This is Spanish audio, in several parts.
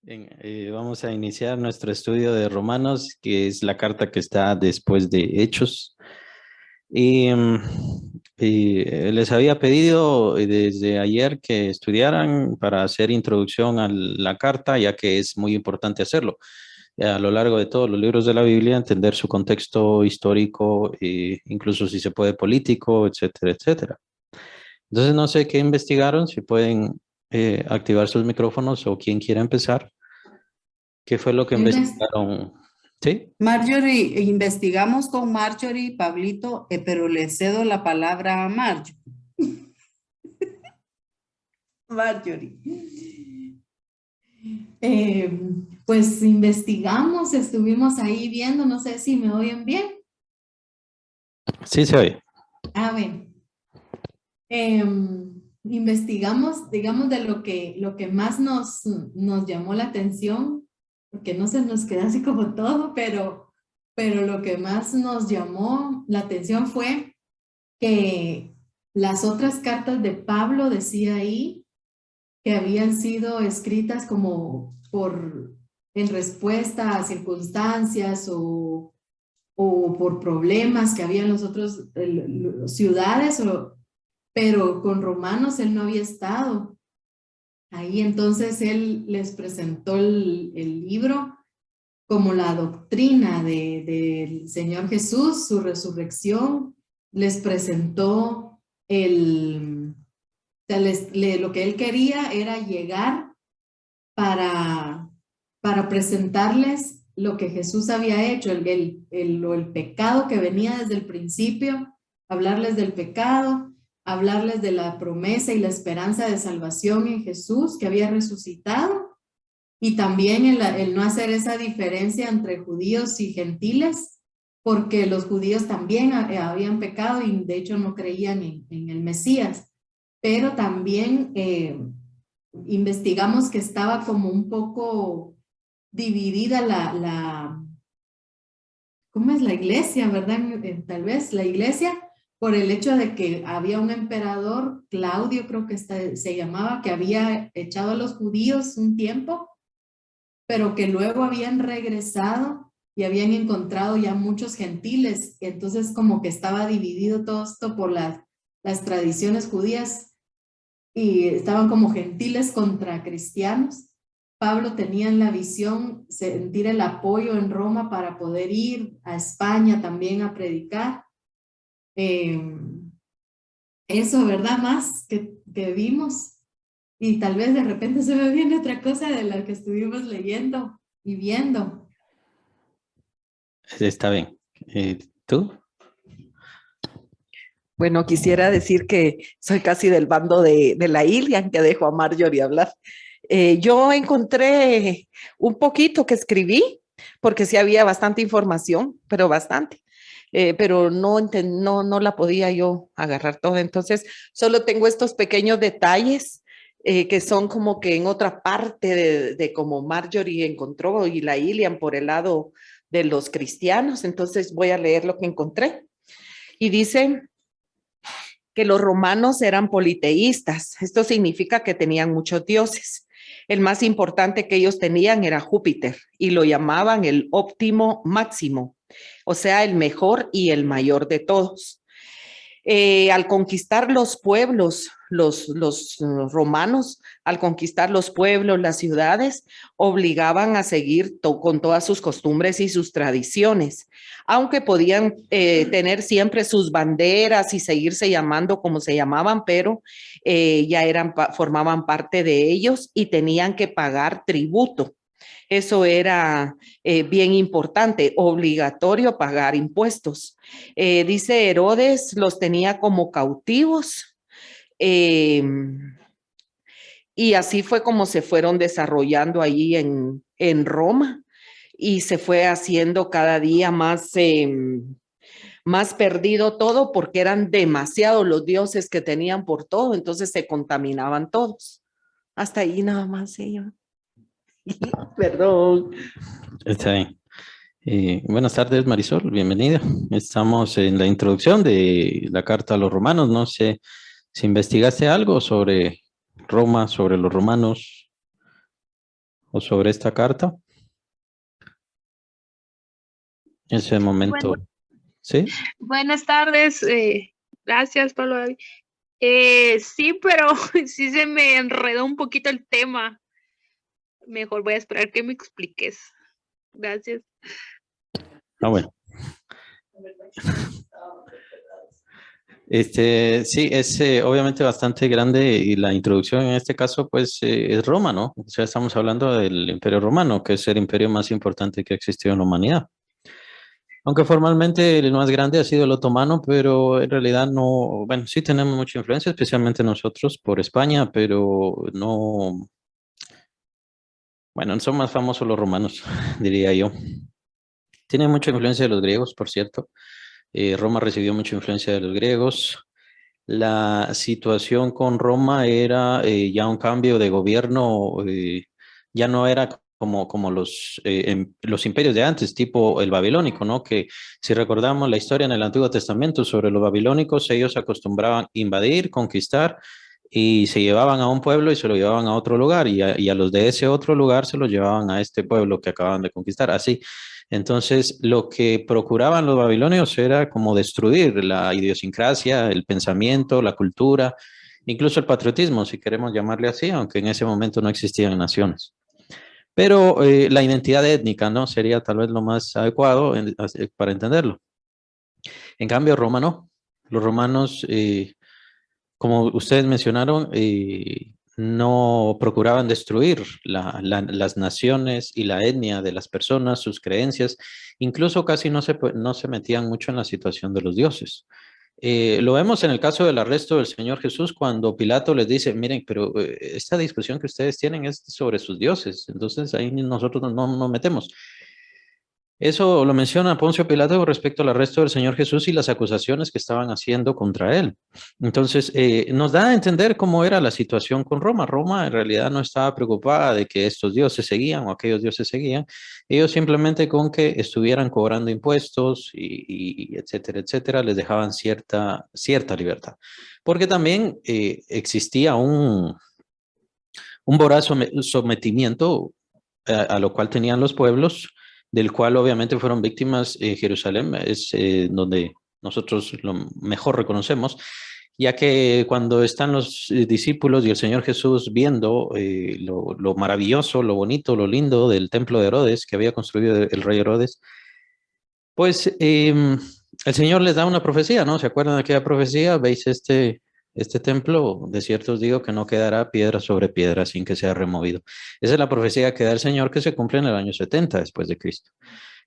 Vamos a iniciar nuestro estudio de Romanos, que es la carta que está después de Hechos. Y, les había pedido desde ayer que estudiaran para hacer introducción a la carta, ya que es muy importante hacerlo. A lo largo de todos los libros de la Biblia, entender su contexto histórico, incluso si se puede político, etcétera, etcétera. Entonces, no sé qué investigaron, si pueden activar sus micrófonos o quien quiera empezar. ¿Qué fue lo que investigaron? ¿Sí? Marjorie, investigamos con Marjorie y Pablito, pero le cedo la palabra a Marjorie. Marjorie. Pues investigamos, estuvimos ahí viendo, no sé si me oyen bien. Sí, se oye. Bueno. Investigamos, digamos, de lo que más nos llamó la atención, porque no se nos queda así como todo, pero lo que más nos llamó la atención fue que las otras cartas de Pablo decía ahí que habían sido escritas como en respuesta a circunstancias o por problemas que había en los otros ciudades, pero con Romanos él no había estado ahí. Entonces él les presentó el libro como la doctrina del Señor Jesús, su resurrección. Les presentó lo que él quería era llegar para presentarles lo que Jesús había hecho, el pecado que venía desde el principio, hablarles del pecado, hablarles de la promesa y la esperanza de salvación en Jesús que había resucitado, y también el no hacer esa diferencia entre judíos y gentiles, porque los judíos también habían pecado y de hecho no creían en el Mesías, pero también investigamos que estaba como un poco dividida ¿cómo es la iglesia, verdad? Tal vez la iglesia, por el hecho de que había un emperador, Claudio creo que se llamaba, que había echado a los judíos un tiempo, pero que luego habían regresado y habían encontrado ya muchos gentiles. Entonces como que estaba dividido todo esto por las tradiciones judías y estaban como gentiles contra cristianos. Pablo tenía en la visión sentir el apoyo en Roma para poder ir a España también a predicar. Eso, ¿verdad? Más que vimos. Y tal vez de repente se me viene otra cosa de la que estuvimos leyendo y viendo. Está bien. ¿Tú? Bueno, quisiera decir que soy casi del bando de la Ilian, que dejo a Marjorie hablar. Yo encontré un poquito que escribí, porque sí había bastante información, pero bastante. Pero no la podía yo agarrar toda. Entonces, solo tengo estos pequeños detalles que son como que en otra parte de como Marjorie encontró y la Ilian por el lado de los cristianos. Entonces, voy a leer lo que encontré. Y dice que los romanos eran politeístas. Esto significa que tenían muchos dioses. El más importante que ellos tenían era Júpiter y lo llamaban el óptimo máximo, o sea, el mejor y el mayor de todos. Al conquistar los pueblos, los romanos, al conquistar los pueblos, las ciudades, obligaban a seguir con todas sus costumbres y sus tradiciones, aunque podían tener siempre sus banderas y seguirse llamando como se llamaban, pero ya formaban parte de ellos y tenían que pagar tributo. Eso era bien importante, obligatorio pagar impuestos. Dice Herodes, los tenía como cautivos y así fue como se fueron desarrollando allí en Roma y se fue haciendo cada día más perdido todo porque eran demasiados los dioses que tenían por todo, entonces se contaminaban todos. Hasta ahí nada más ellos. Perdón. Está bien. Buenas tardes, Marisol, bienvenida. Estamos en la introducción de la carta a los romanos. No sé si investigaste algo sobre Roma, sobre los romanos. o sobre esta carta. En ese momento, ¿sí? Buenas tardes. Gracias, Pablo David. Sí, pero sí se me enredó un poquito el tema. Mejor voy a esperar que me expliques. Gracias. Bueno. Sí, es obviamente bastante grande y la introducción en este caso pues es Roma, ¿no? O sea, estamos hablando del Imperio Romano, que es el imperio más importante que ha existido en la humanidad. Aunque formalmente el más grande ha sido el otomano, pero en realidad no, bueno, sí tenemos mucha influencia, especialmente nosotros por España, pero no, bueno, son más famosos los romanos, diría yo. Tiene mucha influencia de los griegos, por cierto. Roma recibió mucha influencia de los griegos. La situación con Roma era ya un cambio de gobierno, ya no era como los imperios de antes, tipo el babilónico, ¿no? Que si recordamos la historia en el Antiguo Testamento sobre los babilónicos, ellos acostumbraban invadir, conquistar y se llevaban a un pueblo y se lo llevaban a otro lugar y a los de ese otro lugar se los llevaban a este pueblo que acababan de conquistar, así. Entonces, lo que procuraban los babilonios era como destruir la idiosincrasia, el pensamiento, la cultura, incluso el patriotismo, si queremos llamarle así, aunque en ese momento no existían naciones. Pero la identidad étnica, ¿no? Sería tal vez lo más adecuado para entenderlo. En cambio, Roma no. Los romanos, como ustedes mencionaron, no procuraban destruir las naciones y la etnia de las personas, sus creencias, incluso casi no se metían mucho en la situación de los dioses. Lo vemos en el caso del arresto del Señor Jesús cuando Pilato les dice, miren, pero esta discusión que ustedes tienen es sobre sus dioses, entonces ahí nosotros no nos metemos. Eso lo menciona Poncio Pilato respecto al arresto del Señor Jesús y las acusaciones que estaban haciendo contra él. Entonces, nos da a entender cómo era la situación con Roma. Roma en realidad no estaba preocupada de que estos dioses seguían o aquellos dioses seguían. Ellos simplemente con que estuvieran cobrando impuestos y etcétera, etcétera, les dejaban cierta libertad. Porque también existía un voraz sometimiento a lo cual tenían los pueblos, del cual obviamente fueron víctimas. Jerusalén es donde nosotros lo mejor reconocemos, ya que cuando están los discípulos y el Señor Jesús viendo lo maravilloso, lo bonito, lo lindo del templo de Herodes que había construido el rey Herodes, pues el Señor les da una profecía, ¿no? ¿Se acuerdan de aquella profecía? Veis este templo, de cierto os digo que no quedará piedra sobre piedra sin que sea removido. Esa es la profecía que da el Señor que se cumple en el año 70 después de Cristo,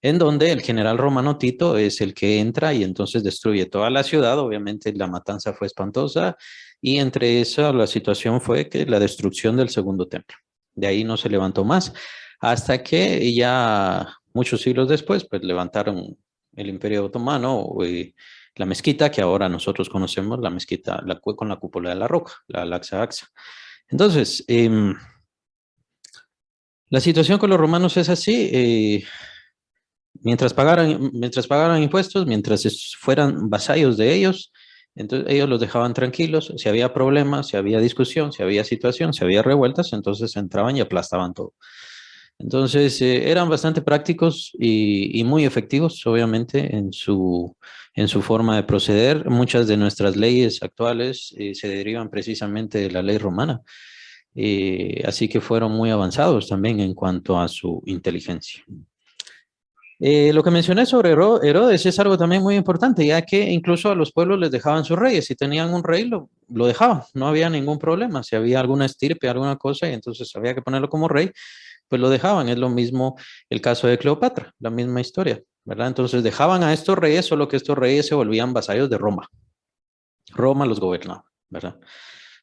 en donde el general romano Tito es el que entra y entonces destruye toda la ciudad. Obviamente la matanza fue espantosa y entre esa la situación fue que la destrucción del segundo templo. De ahí no se levantó más, hasta que ya muchos siglos después, pues levantaron el Imperio Otomano, la mezquita que ahora nosotros conocemos, la mezquita con la cúpula de la roca, la Al-Aqsa Aqsa. Entonces, la situación con los romanos es así. Mientras pagaran impuestos, mientras fueran vasallos de ellos, entonces ellos los dejaban tranquilos. Si había problemas, si había discusión, si había situación, si había revueltas, entonces entraban y aplastaban todo. Entonces eran bastante prácticos y muy efectivos, obviamente, en su forma de proceder. Muchas de nuestras leyes actuales se derivan precisamente de la ley romana. Así que fueron muy avanzados también en cuanto a su inteligencia. Lo que mencioné sobre Herodes es algo también muy importante, ya que incluso a los pueblos les dejaban sus reyes. Si tenían un rey, lo dejaban, no había ningún problema. Si había alguna estirpe, alguna cosa, y entonces había que ponerlo como rey, pues lo dejaban. Es lo mismo el caso de Cleopatra, la misma historia, ¿verdad? Entonces dejaban a estos reyes, solo que estos reyes se volvían vasallos de Roma. Roma los gobernaba, ¿verdad?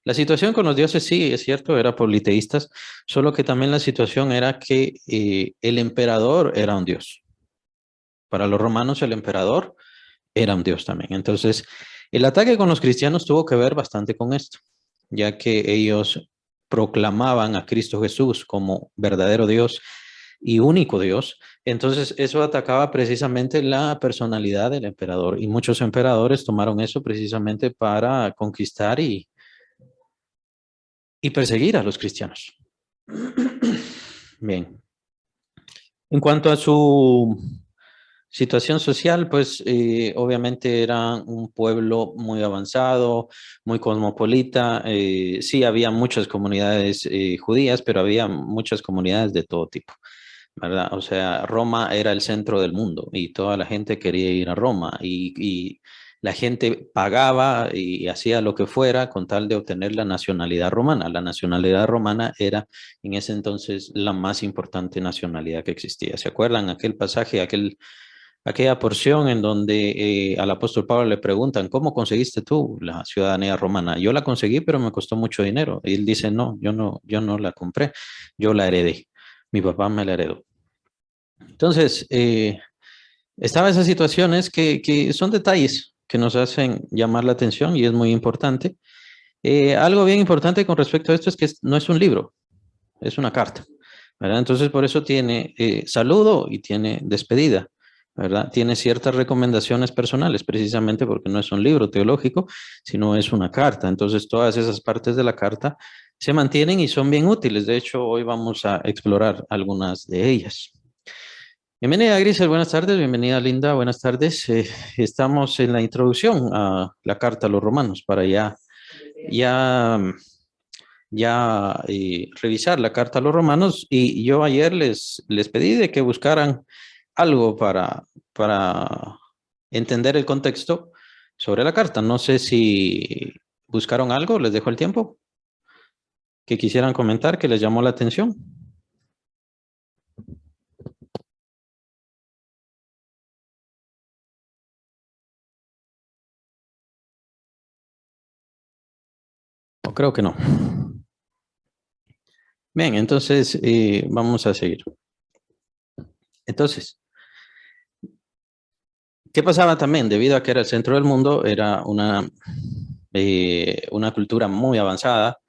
La situación con los dioses, sí, es cierto, era politeístas, solo que también la situación era que el emperador era un dios. Para los romanos el emperador era un dios también. Entonces, el ataque con los cristianos tuvo que ver bastante con esto, ya que ellos proclamaban a Cristo Jesús como verdadero Dios y único Dios. Entonces, eso atacaba precisamente la personalidad del emperador y muchos emperadores tomaron eso precisamente para conquistar y perseguir a los cristianos. Bien. En cuanto a su situación social, pues obviamente era un pueblo muy avanzado, muy cosmopolita. Sí, había muchas comunidades judías, pero había muchas comunidades de todo tipo, ¿verdad? O sea, Roma era el centro del mundo y toda la gente quería ir a Roma y la gente pagaba y hacía lo que fuera con tal de obtener la nacionalidad romana. La nacionalidad romana era en ese entonces la más importante nacionalidad que existía. ¿Se acuerdan aquel pasaje, aquella porción en donde al apóstol Pablo le preguntan, ¿cómo conseguiste tú la ciudadanía romana? Yo la conseguí, pero me costó mucho dinero. Y él dice, no, yo no la compré, yo la heredé. Mi papá me la heredó. Entonces, estaba esas situaciones que son detalles que nos hacen llamar la atención y es muy importante. Algo bien importante con respecto a esto es que no es un libro, es una carta, ¿verdad? Entonces, por eso tiene saludo y tiene despedida, ¿verdad? Tiene ciertas recomendaciones personales, precisamente porque no es un libro teológico, sino es una carta. Entonces, todas esas partes de la carta se mantienen y son bien útiles. De hecho, hoy vamos a explorar algunas de ellas. Bienvenida, Grisel, buenas tardes. Bienvenida, Linda, buenas tardes. Estamos en la introducción a la carta a los romanos para ya, revisar la carta a los romanos y yo ayer les pedí de que buscaran algo para entender el contexto sobre la carta. No sé si buscaron algo, les dejo el tiempo que quisieran comentar, que les llamó la atención. O creo que no. Bien, entonces vamos a seguir. Entonces, ¿qué pasaba también? Debido a que era el centro del mundo, era una cultura muy avanzada,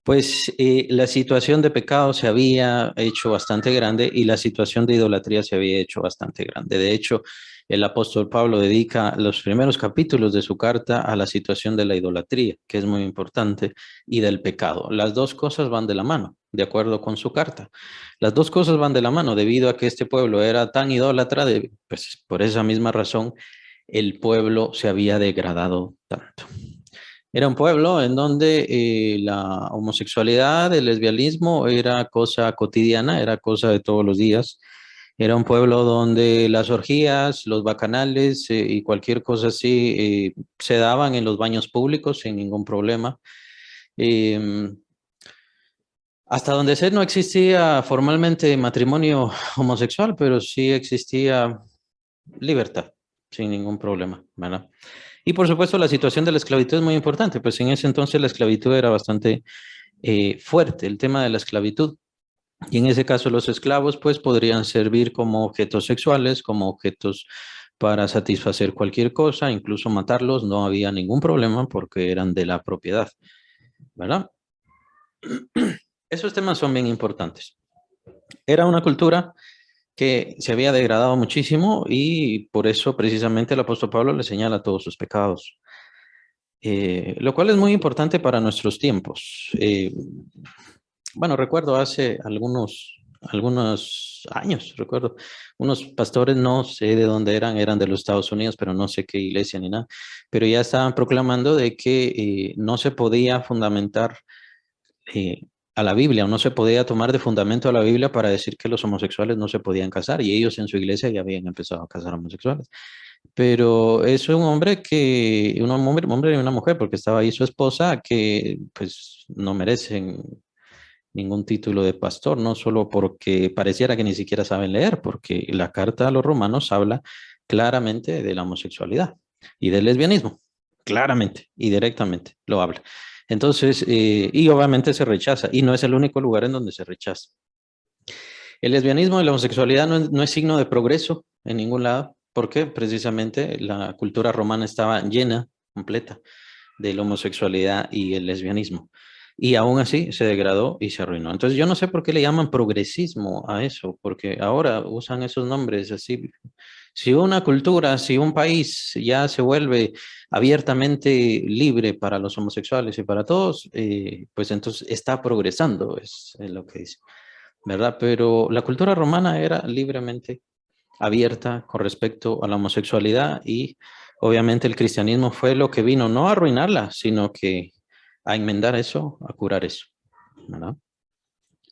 pues la situación de pecado se había hecho bastante grande y la situación de idolatría se había hecho bastante grande. De hecho, el apóstol Pablo dedica los primeros capítulos de su carta a la situación de la idolatría, que es muy importante, y del pecado. Las dos cosas van de la mano, de acuerdo con su carta. Las dos cosas van de la mano, debido a que este pueblo era tan idólatra, pues por esa misma razón el pueblo se había degradado tanto. Era un pueblo en donde la homosexualidad, el lesbianismo era cosa cotidiana, era cosa de todos los días. Era un pueblo donde las orgías, los bacanales y cualquier cosa así se daban en los baños públicos sin ningún problema. Em, Hasta donde sé no existía formalmente matrimonio homosexual, pero sí existía libertad, sin ningún problema, ¿verdad? Y por supuesto la situación de la esclavitud es muy importante, pues en ese entonces la esclavitud era bastante fuerte, el tema de la esclavitud. Y en ese caso los esclavos pues podrían servir como objetos sexuales, como objetos para satisfacer cualquier cosa, incluso matarlos, no había ningún problema porque eran de la propiedad, ¿verdad? Esos temas son bien importantes. Era una cultura que se había degradado muchísimo y por eso precisamente el apóstol Pablo le señala todos sus pecados. Lo cual es muy importante para nuestros tiempos. Bueno, recuerdo hace algunos años, recuerdo, unos pastores, no sé de dónde eran de los Estados Unidos, pero no sé qué iglesia ni nada, pero ya estaban proclamando de que no se podía fundamentar eh, a la Biblia o no se podía tomar de fundamento a la Biblia para decir que los homosexuales no se podían casar y ellos en su iglesia ya habían empezado a casar homosexuales. Pero es un hombre y una mujer, porque estaba ahí su esposa, que pues no merecen ningún título de pastor, no solo porque pareciera que ni siquiera saben leer, porque la carta a los romanos habla claramente de la homosexualidad y del lesbianismo, claramente y directamente lo habla. Entonces, y obviamente se rechaza, y no es el único lugar en donde se rechaza. El lesbianismo y la homosexualidad no es signo de progreso en ningún lado, porque precisamente la cultura romana estaba llena, completa, de la homosexualidad y el lesbianismo. Y aún así se degradó y se arruinó. Entonces yo no sé por qué le llaman progresismo a eso, porque ahora usan esos nombres así. Si una cultura, si un país ya se vuelve abiertamente libre para los homosexuales y para todos, pues entonces está progresando, es lo que dice. ¿verdad? Pero la cultura romana era libremente abierta con respecto a la homosexualidad y obviamente el cristianismo fue lo que vino no a arruinarla, sino que a enmendar eso, a curar eso, ¿verdad?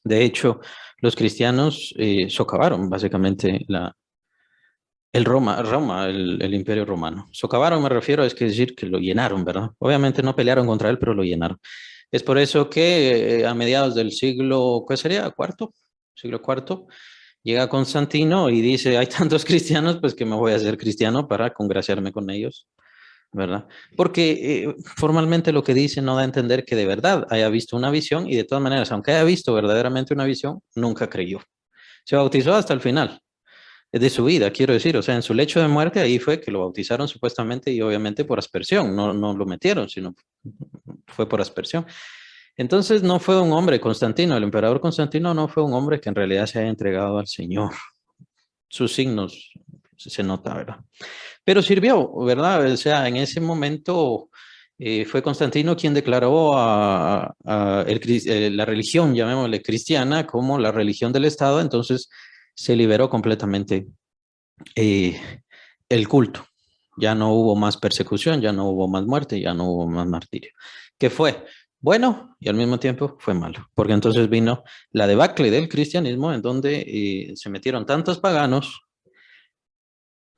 De hecho, los cristianos socavaron básicamente el imperio romano. Socavaron, me refiero, es que decir que lo llenaron, ¿verdad? Obviamente no pelearon contra él, pero lo llenaron. Es por eso que a mediados del siglo, ¿qué sería? ¿Cuarto? Siglo cuarto, llega Constantino y dice, hay tantos cristianos, pues que me voy a hacer cristiano para congraciarme con ellos, ¿verdad? Porque formalmente lo que dice no da a entender que de verdad haya visto una visión y de todas maneras, aunque haya visto verdaderamente una visión, nunca creyó. Se bautizó hasta el final de su vida, quiero decir, o sea, en su lecho de muerte ahí fue que lo bautizaron supuestamente y obviamente por aspersión, no lo metieron, sino fue por aspersión. Entonces no fue un hombre, Constantino, el emperador Constantino no fue un hombre que en realidad se haya entregado al Señor. Sus signos se nota, ¿verdad? Pero sirvió, ¿verdad? O sea, en ese momento fue Constantino quien declaró la religión, llamémosle cristiana, como la religión del Estado, entonces se liberó completamente eh, el culto. Ya no hubo más persecución, ya no hubo más muerte, ya no hubo más martirio. ¿Qué fue? Bueno, y al mismo tiempo fue malo, porque entonces vino la debacle del cristianismo en donde se metieron tantos paganos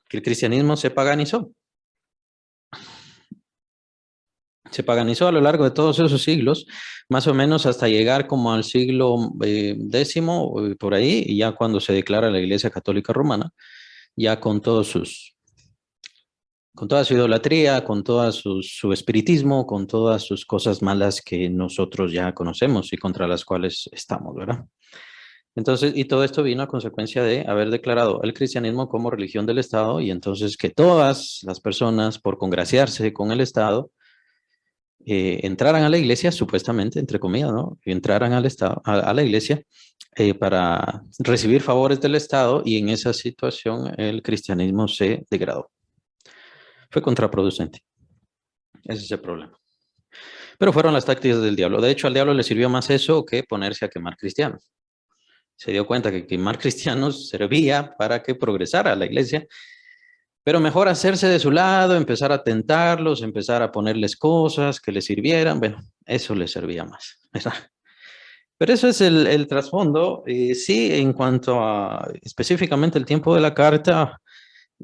que el cristianismo se paganizó. Se paganizó a lo largo de todos esos siglos, más o menos hasta llegar como al siglo X, por ahí, y ya cuando se declara la Iglesia Católica Romana, ya con toda su idolatría, con todo su espiritismo, con todas sus cosas malas que nosotros ya conocemos y contra las cuales estamos, ¿verdad? Entonces, y todo esto vino a consecuencia de haber declarado el cristianismo como religión del Estado y entonces que todas las personas, por congraciarse con el Estado, entraran a la iglesia, supuestamente, entre comillas, ¿no? Entraran al Estado, a la iglesia para recibir favores del Estado y en esa situación el cristianismo se degradó. Fue contraproducente. Ese es el problema. Pero fueron las tácticas del diablo. De hecho, al diablo le sirvió más eso que ponerse a quemar cristianos. Se dio cuenta que quemar cristianos servía para que progresara la iglesia, pero mejor hacerse de su lado, empezar a tentarlos, empezar a ponerles cosas que les sirvieran. Bueno, eso les servía más, ¿verdad? Pero eso es el trasfondo. Sí, en cuanto a específicamente el tiempo de la carta,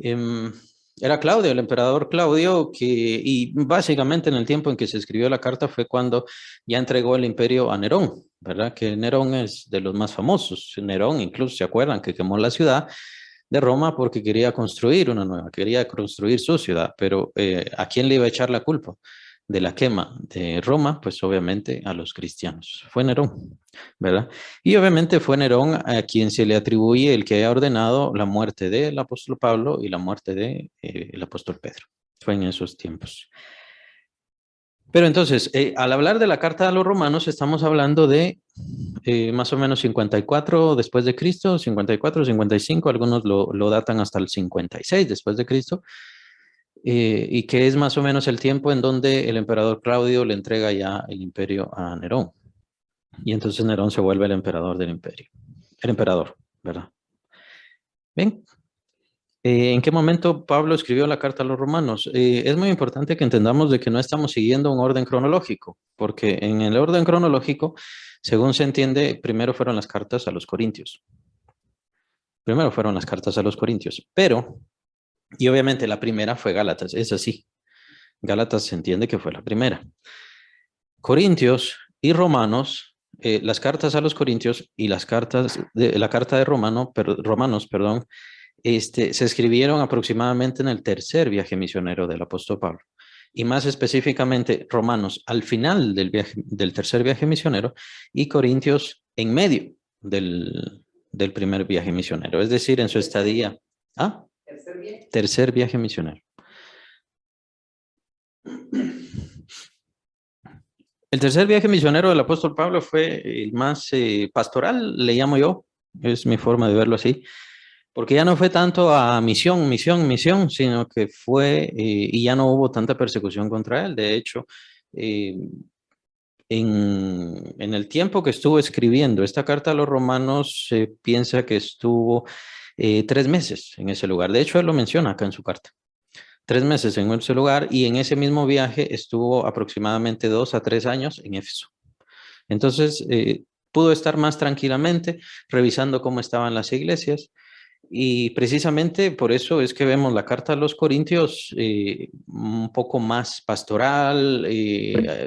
eh, era Claudio, el emperador Claudio, y básicamente en el tiempo en que se escribió la carta fue cuando ya entregó el imperio a Nerón, ¿verdad? Que Nerón es de los más famosos. Nerón, incluso se acuerdan que quemó la ciudad de Roma porque quería construir una nueva, quería construir su ciudad, pero ¿a quién le iba a echar la culpa de la quema de Roma? Pues obviamente a los cristianos. Fue Nerón, ¿verdad? Y obviamente fue Nerón a quien se le atribuye el que haya ordenado la muerte del apóstol Pablo y la muerte del apóstol Pedro. Fue en esos tiempos. Pero entonces, al hablar de la carta a los romanos, estamos hablando de más o menos 54 después de Cristo, 54, 55, algunos lo datan hasta el 56 después de Cristo, y que es más o menos el tiempo en donde el emperador Claudio le entrega ya el imperio a Nerón. Y entonces Nerón se vuelve el emperador del imperio. El emperador, ¿verdad? Bien. ¿En qué momento Pablo escribió la carta a los romanos? Es muy importante que entendamos de que no estamos siguiendo un orden cronológico, porque en el orden cronológico, según se entiende, primero fueron las cartas a los corintios. Primero fueron las cartas a los corintios, pero, y obviamente la primera fue Gálatas, es así. Gálatas se entiende que fue la primera. Corintios y Romanos, las cartas a los corintios y la carta de Romanos, perdón, se escribieron aproximadamente en el tercer viaje misionero del apóstol Pablo. Y más específicamente, Romanos al final del tercer viaje misionero y Corintios en medio del primer viaje misionero. Es decir, en su estadía. ¿Ah? Tercer viaje misionero. El tercer viaje misionero del apóstol Pablo fue el más pastoral, le llamo yo. Es mi forma de verlo así. Porque ya no fue tanto a misión, sino que fue, y ya no hubo tanta persecución contra él. De hecho, en en el tiempo que estuvo escribiendo esta carta a los romanos, se piensa que estuvo 3 meses en ese lugar. De hecho, él lo menciona acá en su carta. 3 meses en ese lugar, y en ese mismo viaje estuvo aproximadamente 2 a 3 años en Éfeso. Entonces, pudo estar más tranquilamente revisando cómo estaban las iglesias, y precisamente por eso es que vemos la carta a los Corintios un poco más pastoral,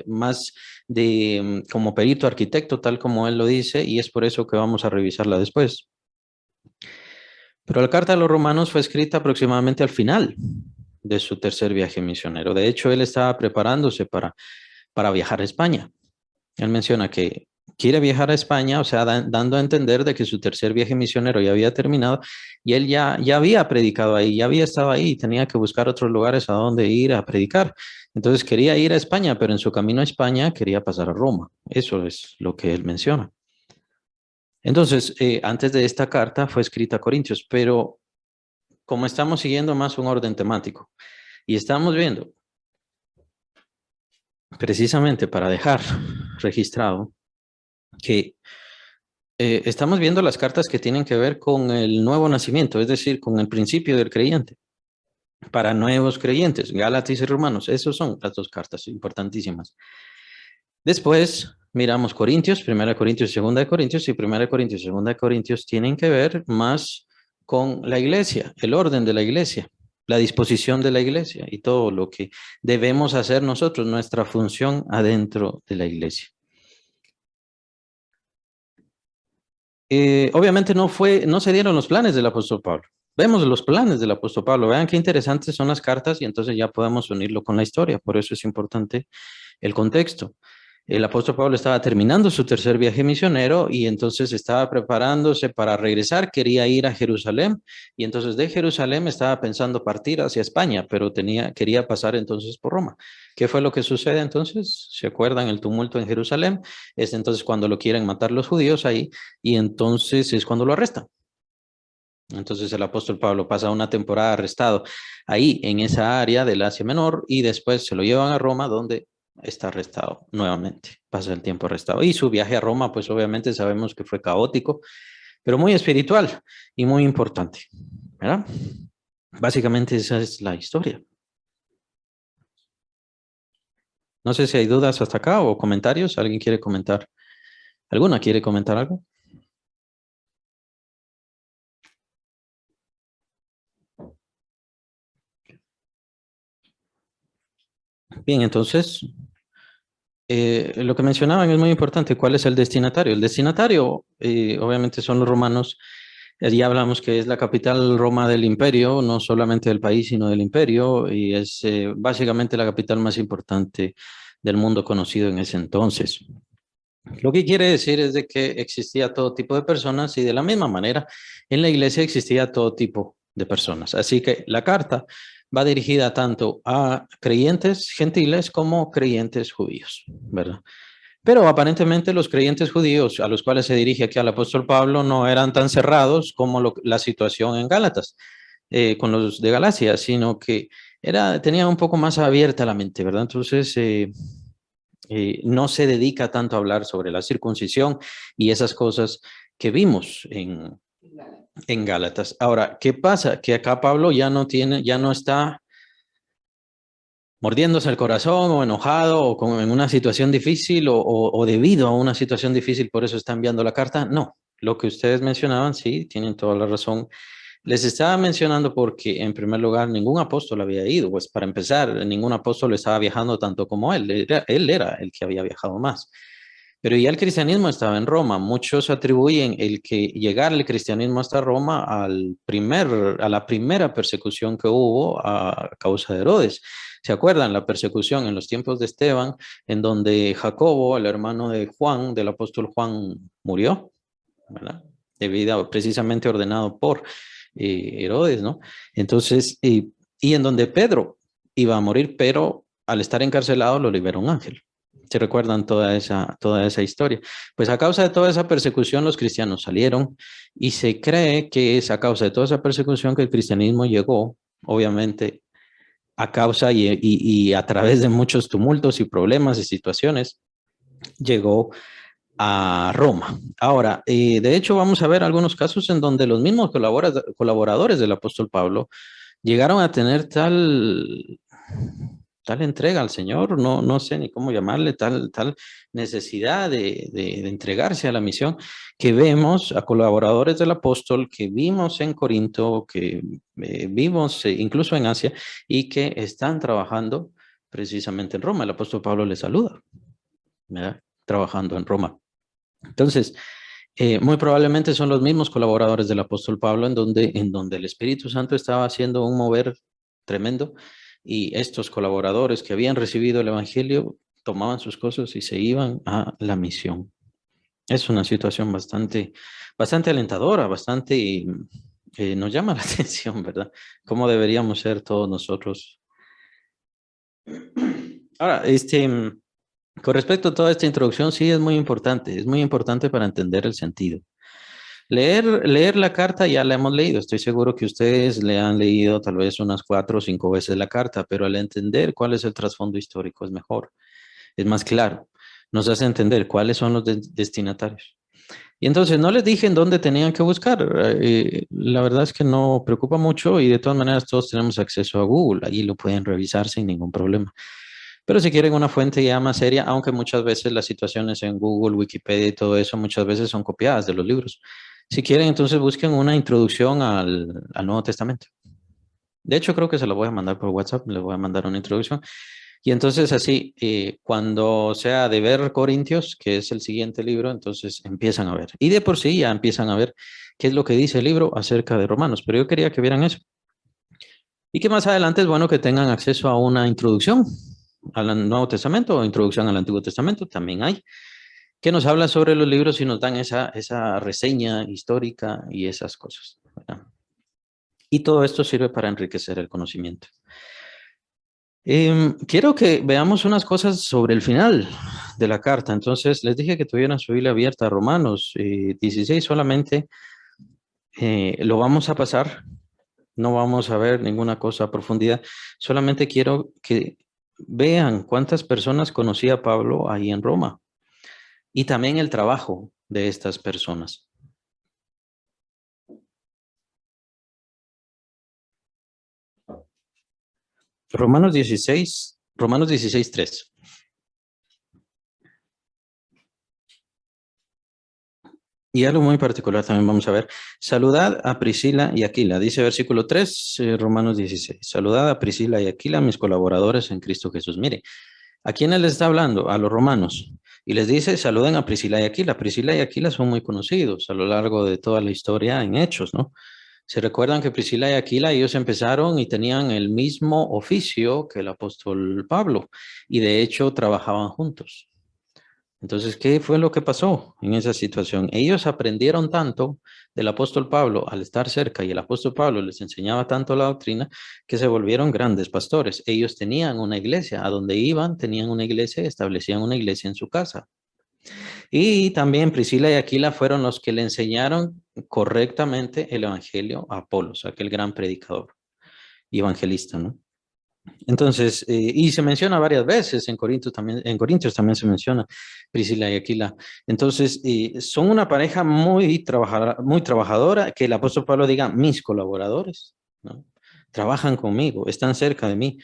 más de como perito arquitecto, tal como él lo dice, y es por eso que vamos a revisarla después. Pero la carta a los romanos fue escrita aproximadamente al final de su tercer viaje misionero. De hecho, él estaba preparándose para viajar a España. Él menciona que quiere viajar a España, o sea, dando a entender de que su tercer viaje misionero ya había terminado, y él ya había predicado ahí, ya había estado ahí, tenía que buscar otros lugares a donde ir a predicar. Entonces quería ir a España, pero en su camino a España quería pasar a Roma. Eso es lo que él menciona. Entonces, antes de esta carta fue escrita a Corintios, pero como estamos siguiendo más un orden temático y estamos viendo precisamente para dejar registrado que estamos viendo las cartas que tienen que ver con el nuevo nacimiento, es decir, con el principio del creyente, para nuevos creyentes, Gálatas y Romanos. Esas son las 2 cartas importantísimas. Después miramos Corintios, 1 Corintios, 2 Corintios, y 1 Corintios, 2 Corintios tienen que ver más con la iglesia, el orden de la iglesia, la disposición de la iglesia y todo lo que debemos hacer nosotros, nuestra función adentro de la iglesia. Obviamente no se dieron los planes del apóstol Pablo. Vemos los planes del apóstol Pablo. Vean qué interesantes son las cartas, y entonces ya podemos unirlo con la historia. Por eso es importante el contexto. El apóstol Pablo estaba terminando su tercer viaje misionero y entonces estaba preparándose para regresar, quería ir a Jerusalén, y entonces de Jerusalén estaba pensando partir hacia España, pero quería pasar entonces por Roma. ¿Qué fue lo que sucede entonces? ¿Se acuerdan el tumulto en Jerusalén? Es entonces cuando lo quieren matar los judíos ahí, y entonces es cuando lo arrestan. Entonces el apóstol Pablo pasa una temporada arrestado ahí en esa área del Asia Menor, y después se lo llevan a Roma, donde está arrestado nuevamente, pasa el tiempo arrestado. Y su viaje a Roma, pues obviamente sabemos que fue caótico, pero muy espiritual y muy importante, ¿verdad? Básicamente esa es la historia. No sé si hay dudas hasta acá o comentarios. ¿Alguien quiere comentar? ¿Alguna quiere comentar algo? Bien, entonces, lo que mencionaban es muy importante. ¿Cuál es el destinatario? El destinatario, obviamente, son los romanos. Ya hablamos que es la capital Roma del imperio, no solamente del país, sino del imperio, y es básicamente la capital más importante del mundo conocido en ese entonces. Lo que quiere decir es de que existía todo tipo de personas, y de la misma manera en la iglesia existía todo tipo de personas. Así que la carta va dirigida tanto a creyentes gentiles como creyentes judíos, ¿verdad? Pero aparentemente los creyentes judíos a los cuales se dirige aquí al apóstol Pablo no eran tan cerrados como la situación en Gálatas, con los de Galacia, sino que tenían un poco más abierta la mente, ¿verdad? Entonces, no se dedica tanto a hablar sobre la circuncisión y esas cosas que vimos en Gálatas. Ahora, ¿qué pasa? Que acá Pablo ya no está mordiéndose el corazón o enojado o en una situación difícil o debido a una situación difícil, por eso está enviando la carta. No, lo que ustedes mencionaban, sí, tienen toda la razón. Les estaba mencionando porque, en primer lugar, ningún apóstol había ido. Pues para empezar, ningún apóstol estaba viajando tanto como él. Él era el que había viajado más. Pero ya el cristianismo estaba en Roma. Muchos atribuyen el que llegar el cristianismo hasta Roma a la primera persecución que hubo a causa de Herodes. ¿Se acuerdan? La persecución en los tiempos de Esteban, en donde Jacobo, el hermano de Juan, del apóstol Juan, murió, ¿verdad? Debido, precisamente ordenado por Herodes, ¿no? Entonces, y en donde Pedro iba a morir, pero al estar encarcelado lo liberó un ángel. ¿Se recuerdan toda esa historia? Pues a causa de toda esa persecución los cristianos salieron, y se cree que es a causa de toda esa persecución que el cristianismo llegó, obviamente, a causa y a través de muchos tumultos y problemas y situaciones, llegó a Roma. Ahora, de hecho, vamos a ver algunos casos en donde los mismos colaboradores del apóstol Pablo llegaron a tener tal entrega al Señor, no sé ni cómo llamarle, tal necesidad de entregarse a la misión, que vemos a colaboradores del apóstol que vimos en Corinto, que vimos incluso en Asia, y que están trabajando precisamente en Roma. El apóstol Pablo les saluda, ¿verdad? Trabajando en Roma. Entonces, muy probablemente son los mismos colaboradores del apóstol Pablo en donde el Espíritu Santo estaba haciendo un mover tremendo, y estos colaboradores que habían recibido el Evangelio tomaban sus cosas y se iban a la misión. Es una situación bastante alentadora, nos llama la atención, ¿verdad? ¿Cómo deberíamos ser todos nosotros? Ahora, con respecto a toda esta introducción, sí es muy importante para entender el sentido. Leer la carta ya la hemos leído, estoy seguro que ustedes le han leído tal vez unas 4 o 5 veces la carta, pero al entender cuál es el trasfondo histórico es mejor, es más claro, nos hace entender cuáles son los destinatarios. Y entonces no les dije en dónde tenían que buscar, la verdad es que no preocupa mucho, y de todas maneras todos tenemos acceso a Google, allí lo pueden revisar sin ningún problema. Pero si quieren una fuente ya más seria, aunque muchas veces las situaciones en Google, Wikipedia y todo eso muchas veces son copiadas de los libros. Si quieren, entonces busquen una introducción al Nuevo Testamento. De hecho, creo que se lo voy a mandar por WhatsApp, les voy a mandar una introducción. Y entonces así, cuando sea de ver Corintios, que es el siguiente libro, entonces empiezan a ver. Y de por sí ya empiezan a ver qué es lo que dice el libro acerca de Romanos. Pero yo quería que vieran eso. Y que más adelante es bueno que tengan acceso a una introducción al Nuevo Testamento o introducción al Antiguo Testamento, también hay, que nos habla sobre los libros y nos dan esa reseña histórica y esas cosas, ¿verdad? Y todo esto sirve para enriquecer el conocimiento. Quiero que veamos unas cosas sobre el final de la carta. Entonces, les dije que tuvieran su Biblia abierta a Romanos 16 solamente. Lo vamos a pasar. No vamos a ver ninguna cosa a profundidad. Solamente quiero que vean cuántas personas conocía Pablo ahí en Roma y también el trabajo de estas personas. Romanos 16, 3. Y algo muy particular también vamos a ver. Saludad a Priscila y Aquila. Dice versículo 3, Romanos 16. Saludad a Priscila y Aquila, mis colaboradores en Cristo Jesús. Mire, ¿a quiénes les está hablando? A los romanos. Y les dice, saluden a Priscila y Aquila. Priscila y Aquila son muy conocidos a lo largo de toda la historia en Hechos, ¿no? Se recuerdan que Priscila y Aquila, ellos empezaron y tenían el mismo oficio que el apóstol Pablo. Y de hecho trabajaban juntos. Entonces, ¿qué fue lo que pasó en esa situación? Ellos aprendieron tanto del apóstol Pablo al estar cerca, y el apóstol Pablo les enseñaba tanto la doctrina, que se volvieron grandes pastores. Ellos tenían una iglesia, a donde iban, tenían una iglesia, establecían una iglesia en su casa. Y también Priscila y Aquila fueron los que le enseñaron correctamente el evangelio a Apolos, aquel gran predicador y evangelista, ¿no? Entonces, y se menciona varias veces en Corintios también se menciona Priscila y Aquila. Entonces, son una pareja muy trabajadora, que el apóstol Pablo diga, mis colaboradores, ¿no? Trabajan conmigo, están cerca de mí,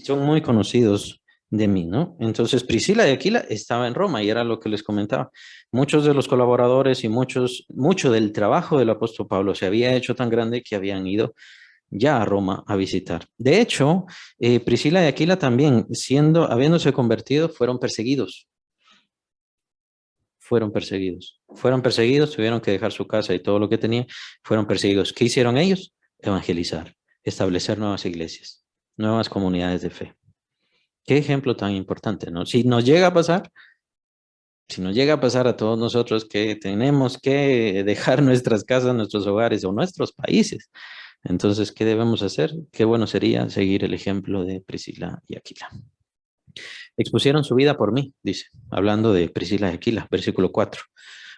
son muy conocidos de mí, ¿no? Entonces, Priscila y Aquila estaba en Roma y era lo que les comentaba. Muchos de los colaboradores y mucho del trabajo del apóstol Pablo se había hecho tan grande que habían ido ya a Roma a visitar. De hecho, Priscila y Aquila también, habiéndose convertido, fueron perseguidos. Fueron perseguidos, tuvieron que dejar su casa y todo lo que tenían, fueron perseguidos. ¿Qué hicieron ellos? Evangelizar, establecer nuevas iglesias, nuevas comunidades de fe. Qué ejemplo tan importante, ¿no? Si nos llega a pasar a todos nosotros que tenemos que dejar nuestras casas, nuestros hogares o nuestros países, entonces, ¿qué debemos hacer? Qué bueno sería seguir el ejemplo de Priscila y Aquila. Expusieron su vida por mí, dice, hablando de Priscila y Aquila, versículo 4.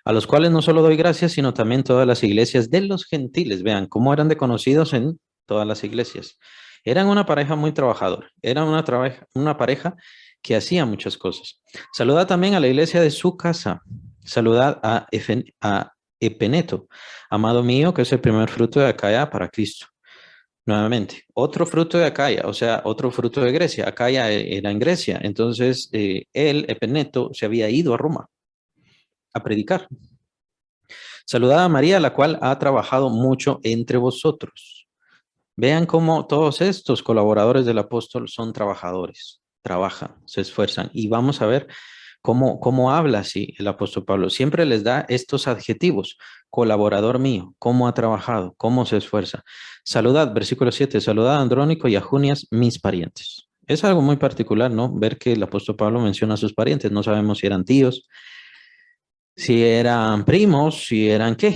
A los cuales no solo doy gracias, sino también todas las iglesias de los gentiles. Vean cómo eran de conocidos en todas las iglesias. Eran una pareja muy trabajadora. Eran una pareja que hacía muchas cosas. Saludad también a la iglesia de su casa. Saludad a Epeneto, amado mío, que es el primer fruto de Acaya para Cristo. Nuevamente, otro fruto de Acaya, o sea, otro fruto de Grecia. Acaya era en Grecia. Entonces, él, Epeneto, se había ido a Roma a predicar. Saludad a María, la cual ha trabajado mucho entre vosotros. Vean cómo todos estos colaboradores del apóstol son trabajadores, trabajan, se esfuerzan. Y vamos a ver cómo habla así el apóstol Pablo. Siempre les da estos adjetivos: colaborador mío, cómo ha trabajado, cómo se esfuerza. Saludad, versículo 7, saludad a Andrónico y a Junias, mis parientes. Es algo muy particular, ¿no? Ver que el apóstol Pablo menciona a sus parientes. No sabemos si eran tíos, si eran primos, si eran qué.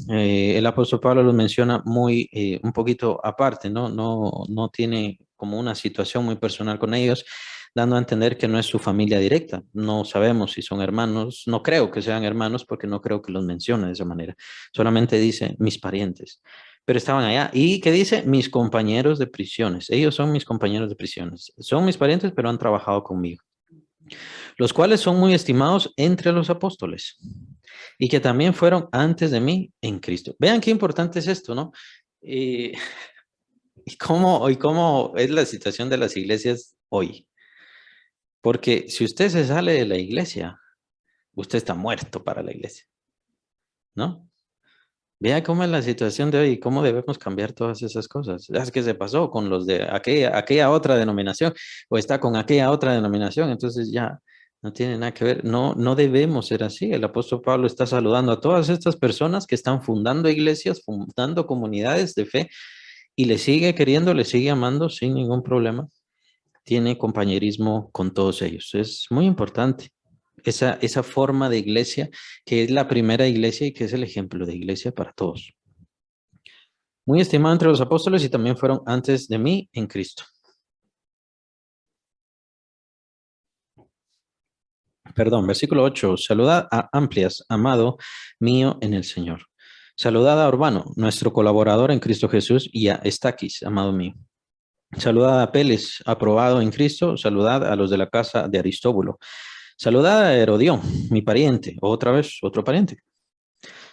El apóstol Pablo los menciona muy, un poquito aparte, ¿no? No tiene como una situación muy personal con ellos, dando a entender que no es su familia directa. No sabemos si son hermanos, no creo que sean hermanos porque no creo que los mencione de esa manera. Solamente dice mis parientes, pero estaban allá. ¿Y qué dice? Mis compañeros de prisiones. Ellos son mis compañeros de prisiones. Son mis parientes, pero han trabajado conmigo, los cuales son muy estimados entre los apóstoles y que también fueron antes de mí en Cristo. Vean qué importante es esto, ¿no? Y cómo es la situación de las iglesias hoy. Porque si usted se sale de la iglesia, usted está muerto para la iglesia, ¿no? Vea cómo es la situación de hoy y cómo debemos cambiar todas esas cosas. Es que se pasó con los de aquella otra denominación o está con aquella otra denominación, entonces ya no tiene nada que ver. No debemos ser así. El apóstol Pablo está saludando a todas estas personas que están fundando iglesias, fundando comunidades de fe y le sigue queriendo, le sigue amando sin ningún problema. Tiene compañerismo con todos ellos. Es muy importante esa forma de iglesia, que es la primera iglesia y que es el ejemplo de iglesia para todos. Muy estimado entre los apóstoles y también fueron antes de mí en Cristo. Perdón, versículo 8. Saludad a Amplias, amado mío en el Señor. Saludad a Urbano, nuestro colaborador en Cristo Jesús, y a Estaquis, amado mío. Saludad a Apeles, aprobado en Cristo. Saludad a los de la casa de Aristóbulo. Saludad a Herodión, mi pariente, otra vez, otro pariente.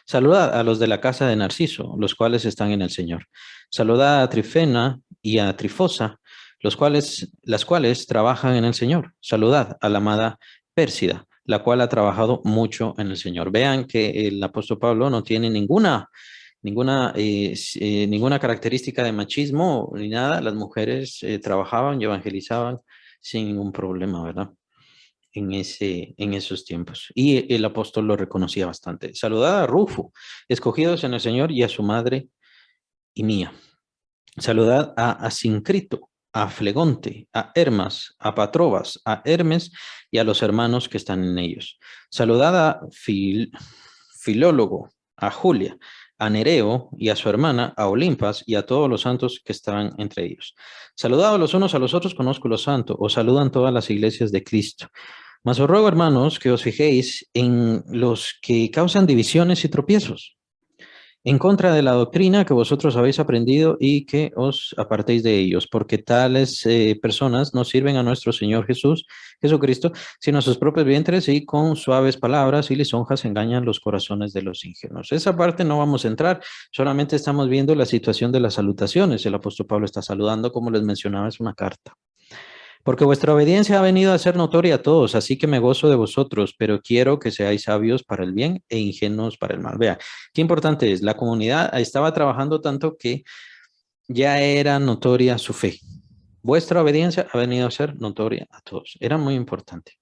Saludad a los de la casa de Narciso, los cuales están en el Señor. Saludad a Trifena y a Trifosa, las cuales trabajan en el Señor. Saludad a la amada Pérsida, la cual ha trabajado mucho en el Señor. Vean que el apóstol Pablo no tiene ninguna característica de machismo ni nada. Las mujeres trabajaban y evangelizaban sin ningún problema, ¿verdad? En esos tiempos. Y el apóstol lo reconocía bastante. Saludad a Rufo, escogidos en el Señor, y a su madre y mía. Saludad a Asincrito, a Flegonte, a Hermas, a Patrobas, a Hermes y a los hermanos que están en ellos. Saludad a Filólogo, a Julia, a Nereo y a su hermana, a Olimpas, y a todos los santos que están entre ellos. Saludados los unos a los otros con ósculo santo. Os saludan todas las iglesias de Cristo. Mas os ruego, hermanos, que os fijéis en los que causan divisiones y tropiezos, en contra de la doctrina que vosotros habéis aprendido, y que os apartéis de ellos, porque tales personas no sirven a nuestro Señor Jesucristo, sino a sus propios vientres, y con suaves palabras y lisonjas engañan los corazones de los ingenuos. Esa parte no vamos a entrar, solamente estamos viendo la situación de las salutaciones. El apóstol Pablo está saludando, como les mencionaba, es una carta. Porque vuestra obediencia ha venido a ser notoria a todos, así que me gozo de vosotros, pero quiero que seáis sabios para el bien e ingenuos para el mal. Vea, qué importante es. La comunidad estaba trabajando tanto que ya era notoria su fe. Vuestra obediencia ha venido a ser notoria a todos. Era muy importante.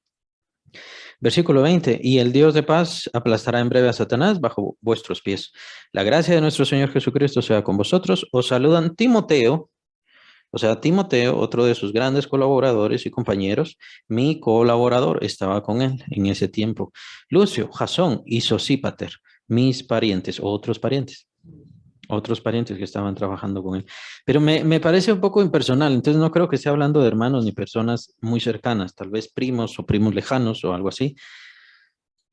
Versículo 20. Y el Dios de paz aplastará en breve a Satanás bajo vuestros pies. La gracia de nuestro Señor Jesucristo sea con vosotros. Os saludan Timoteo. O sea, Timoteo, otro de sus grandes colaboradores y compañeros, mi colaborador, estaba con él en ese tiempo. Lucio, Jasón y Sosípater, mis parientes, otros parientes que estaban trabajando con él. Pero me parece un poco impersonal, entonces no creo que esté hablando de hermanos ni personas muy cercanas, tal vez primos o primos lejanos o algo así.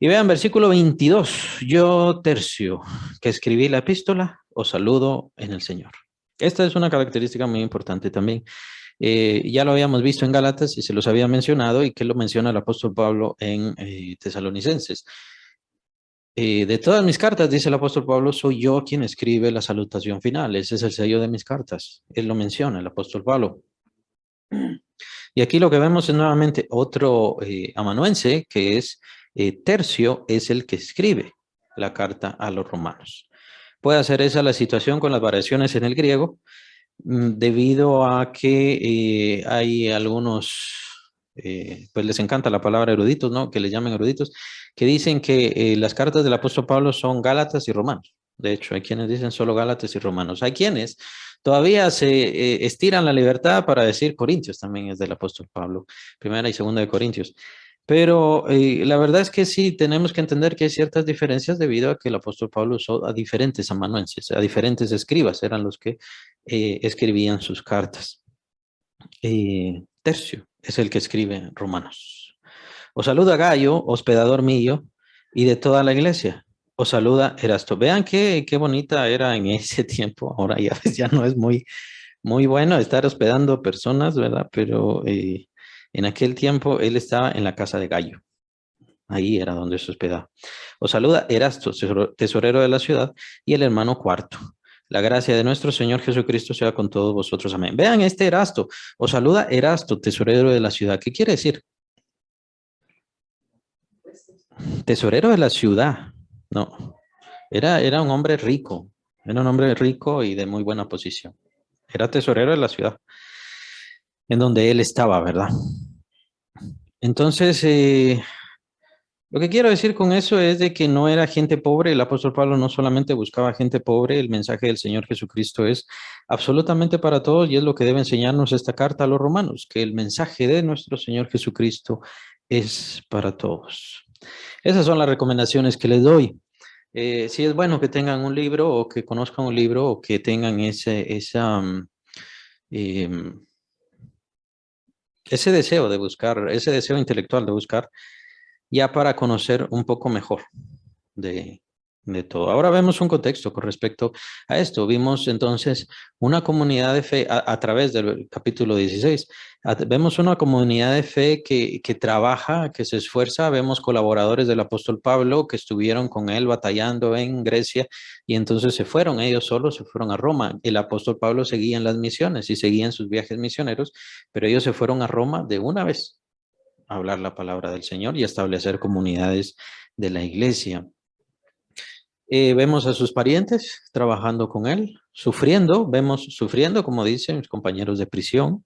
Y vean, versículo 22, yo Tercio, que escribí la epístola, os saludo en el Señor. Esta es una característica muy importante también. Ya lo habíamos visto en Gálatas y se los había mencionado y que lo menciona el apóstol Pablo en Tesalonicenses. De todas mis cartas, dice el apóstol Pablo, soy yo quien escribe la salutación final. Ese es el sello de mis cartas. Él lo menciona, el apóstol Pablo. Y aquí lo que vemos es nuevamente otro amanuense, que es Tercio, es el que escribe la carta a los romanos. Puede ser esa la situación con las variaciones en el griego, debido a que hay algunos, pues les encanta la palabra eruditos, ¿no? Que le llaman eruditos, que dicen que las cartas del apóstol Pablo son Gálatas y Romanos. De hecho, hay quienes dicen solo Gálatas y Romanos. Hay quienes todavía se estiran la libertad para decir Corintios también es del apóstol Pablo, primera y segunda de Corintios. Pero la verdad es que sí, tenemos que entender que hay ciertas diferencias debido a que el apóstol Pablo usó a diferentes amanuenses, a diferentes escribas, eran los que escribían sus cartas. Tercio es el que escribe Romanos. Os saluda Gayo, hospedador mío, y de toda la iglesia. Os saluda Erasto. Vean qué bonita era en ese tiempo. Ahora ya, ya no es muy bueno estar hospedando personas, ¿verdad? Pero en aquel tiempo él estaba en la casa de Gayo. Ahí era donde se hospedaba. Os saluda Erasto, tesorero de la ciudad, y el hermano Cuarto. La gracia de nuestro Señor Jesucristo sea con todos vosotros. Amén. Vean este Erasto. Os saluda Erasto, tesorero de la ciudad. ¿Qué quiere decir? Tesorero de la ciudad. No. Era un hombre rico. Era un hombre rico y de muy buena posición. Era tesorero de la ciudad en donde él estaba, ¿verdad? Entonces, lo que quiero decir con eso es de que no era gente pobre. El apóstol Pablo no solamente buscaba gente pobre. El mensaje del Señor Jesucristo es absolutamente para todos y es lo que debe enseñarnos esta carta a los romanos, que el mensaje de nuestro Señor Jesucristo es para todos. Esas son las recomendaciones que les doy. Sí es bueno que tengan un libro o que conozcan un libro o que tengan ese deseo de buscar, ese deseo intelectual de buscar, ya para conocer un poco mejor de todo. Ahora vemos un contexto con respecto a esto. Vimos entonces una comunidad de fe a través del capítulo 16. Vemos una comunidad de fe que trabaja, que se esfuerza. Vemos colaboradores del apóstol Pablo que estuvieron con él batallando en Grecia y entonces se fueron, ellos solos se fueron a Roma. El apóstol Pablo seguía en las misiones y seguía en sus viajes misioneros, pero ellos se fueron a Roma de una vez a hablar la palabra del Señor y a establecer comunidades de la iglesia. Vemos a sus parientes trabajando con él, vemos sufriendo, como dicen mis compañeros de prisión.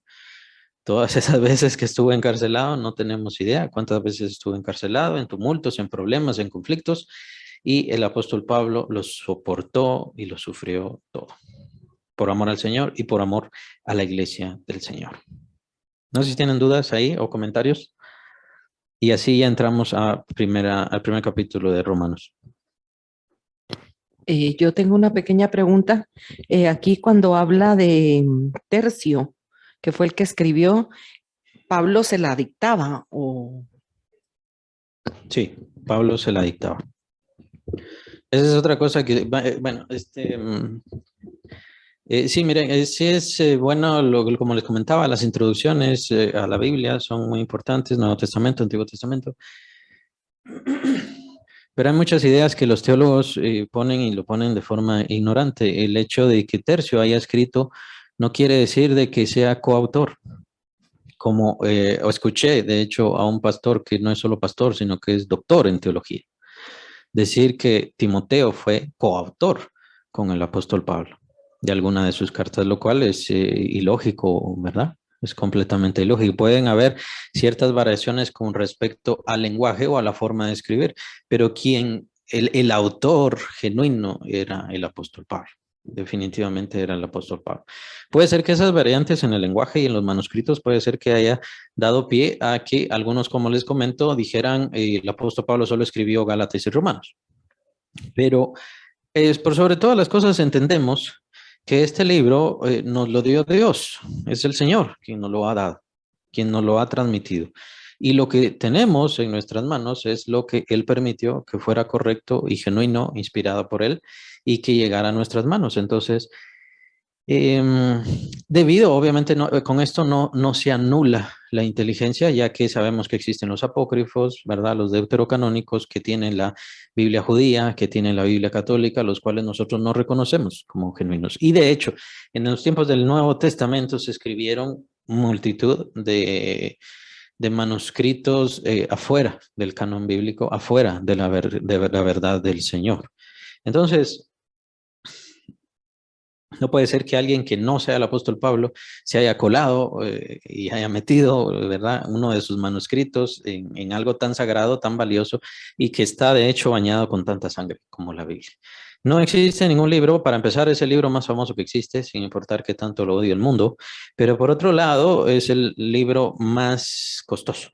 Todas esas veces que estuvo encarcelado, no tenemos idea cuántas veces estuvo encarcelado, en tumultos, en problemas, en conflictos, y el apóstol Pablo los soportó y lo sufrió todo, por amor al Señor y por amor a la iglesia del Señor. No sé si tienen dudas ahí o comentarios. Y así ya entramos al primer capítulo de Romanos. Yo tengo una pequeña pregunta. Aquí cuando habla de Tercio, que fue el que escribió, ¿Pablo se la dictaba o...? Sí, Pablo se la dictaba. Esa es otra cosa que, bueno, sí, miren, sí es bueno, como les comentaba, las introducciones a la Biblia son muy importantes, Nuevo Testamento, Antiguo Testamento. Pero hay muchas ideas que los teólogos ponen y lo ponen de forma ignorante. El hecho de que Tercio haya escrito no quiere decir de que sea coautor. Como escuché, de hecho, a un pastor que no es solo pastor, sino que es doctor en teología, decir que Timoteo fue coautor con el apóstol Pablo de alguna de sus cartas, lo cual es ilógico, ¿verdad? Es completamente ilógico. Pueden haber ciertas variaciones con respecto al lenguaje o a la forma de escribir, pero el autor genuino era el apóstol Pablo. Definitivamente era el apóstol Pablo. Puede ser que esas variantes en el lenguaje y en los manuscritos puede ser que haya dado pie a que algunos, como les comento, dijeran el apóstol Pablo solo escribió Gálatas y Romanos. Pero por sobre todas las cosas entendemos que este libro nos lo dio Dios, es el Señor quien nos lo ha dado, quien nos lo ha transmitido. Y lo que tenemos en nuestras manos es lo que Él permitió que fuera correcto y genuino, inspirado por Él, y que llegara a nuestras manos. Entonces, Debido, obviamente, con esto no se anula la inteligencia, ya que sabemos que existen los apócrifos, ¿verdad? Los deuterocanónicos que tienen la Biblia judía, que tienen la Biblia católica, los cuales nosotros no reconocemos como genuinos. Y de hecho, en los tiempos del Nuevo Testamento se escribieron multitud de manuscritos afuera del canon bíblico, afuera de la verdad del Señor. Entonces, no puede ser que alguien que no sea el apóstol Pablo se haya colado y haya metido, ¿verdad?, uno de sus manuscritos en algo tan sagrado, tan valioso y que está de hecho bañado con tanta sangre como la Biblia. No existe ningún libro, para empezar, es el libro más famoso que existe, sin importar que tanto lo odie el mundo, pero por otro lado es el libro más costoso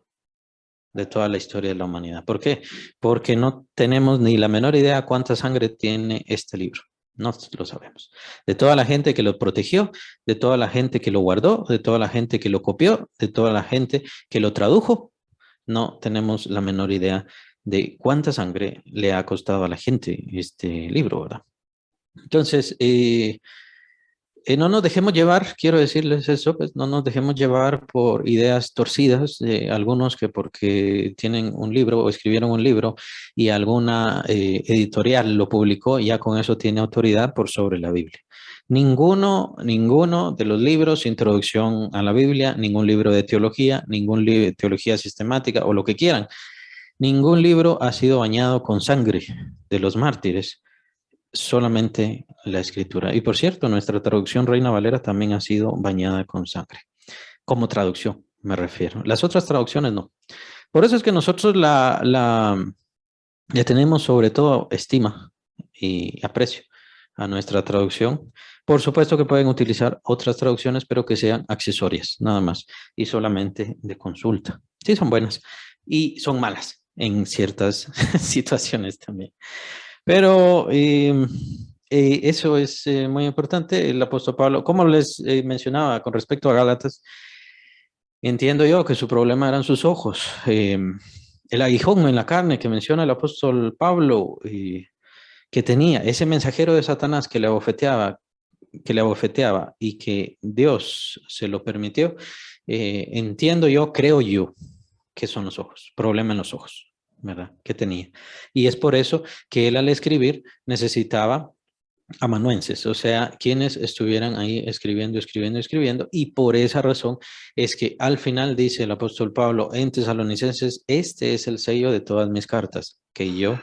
de toda la historia de la humanidad. ¿Por qué? Porque no tenemos ni la menor idea cuánta sangre tiene este libro. No lo sabemos. De toda la gente que lo protegió, de toda la gente que lo guardó, de toda la gente que lo copió, de toda la gente que lo tradujo, no tenemos la menor idea de cuánta sangre le ha costado a la gente este libro, ¿verdad? Entonces, no nos dejemos llevar, quiero decirles eso, pues no nos dejemos llevar por ideas torcidas de algunos que porque tienen un libro o escribieron un libro y alguna editorial lo publicó, ya con eso tiene autoridad por sobre la Biblia. Ninguno de los libros, introducción a la Biblia, ningún libro de teología, ningún libro de teología sistemática o lo que quieran, ningún libro ha sido bañado con sangre de los mártires, solamente la escritura. Y por cierto, nuestra traducción Reina Valera también ha sido bañada con sangre, como traducción me refiero. Las otras traducciones no. Por eso es que nosotros le tenemos sobre todo estima y aprecio a nuestra traducción. Por supuesto que pueden utilizar otras traducciones, pero que sean accesorias, nada más, y solamente de consulta. Sí, son buenas y son malas en ciertas situaciones también. Pero eso es muy importante. El apóstol Pablo, como les mencionaba con respecto a Gálatas, entiendo yo que su problema eran sus ojos. El aguijón en la carne que menciona el apóstol Pablo, que tenía ese mensajero de Satanás que le abofeteaba y que Dios se lo permitió, entiendo yo, creo yo, que son los ojos, problema en los ojos, ¿verdad? Que tenía. Y es por eso que él al escribir necesitaba amanuenses, o sea, quienes estuvieran ahí escribiendo, y por esa razón es que al final dice el apóstol Pablo en Tesalonicenses, este es el sello de todas mis cartas, que yo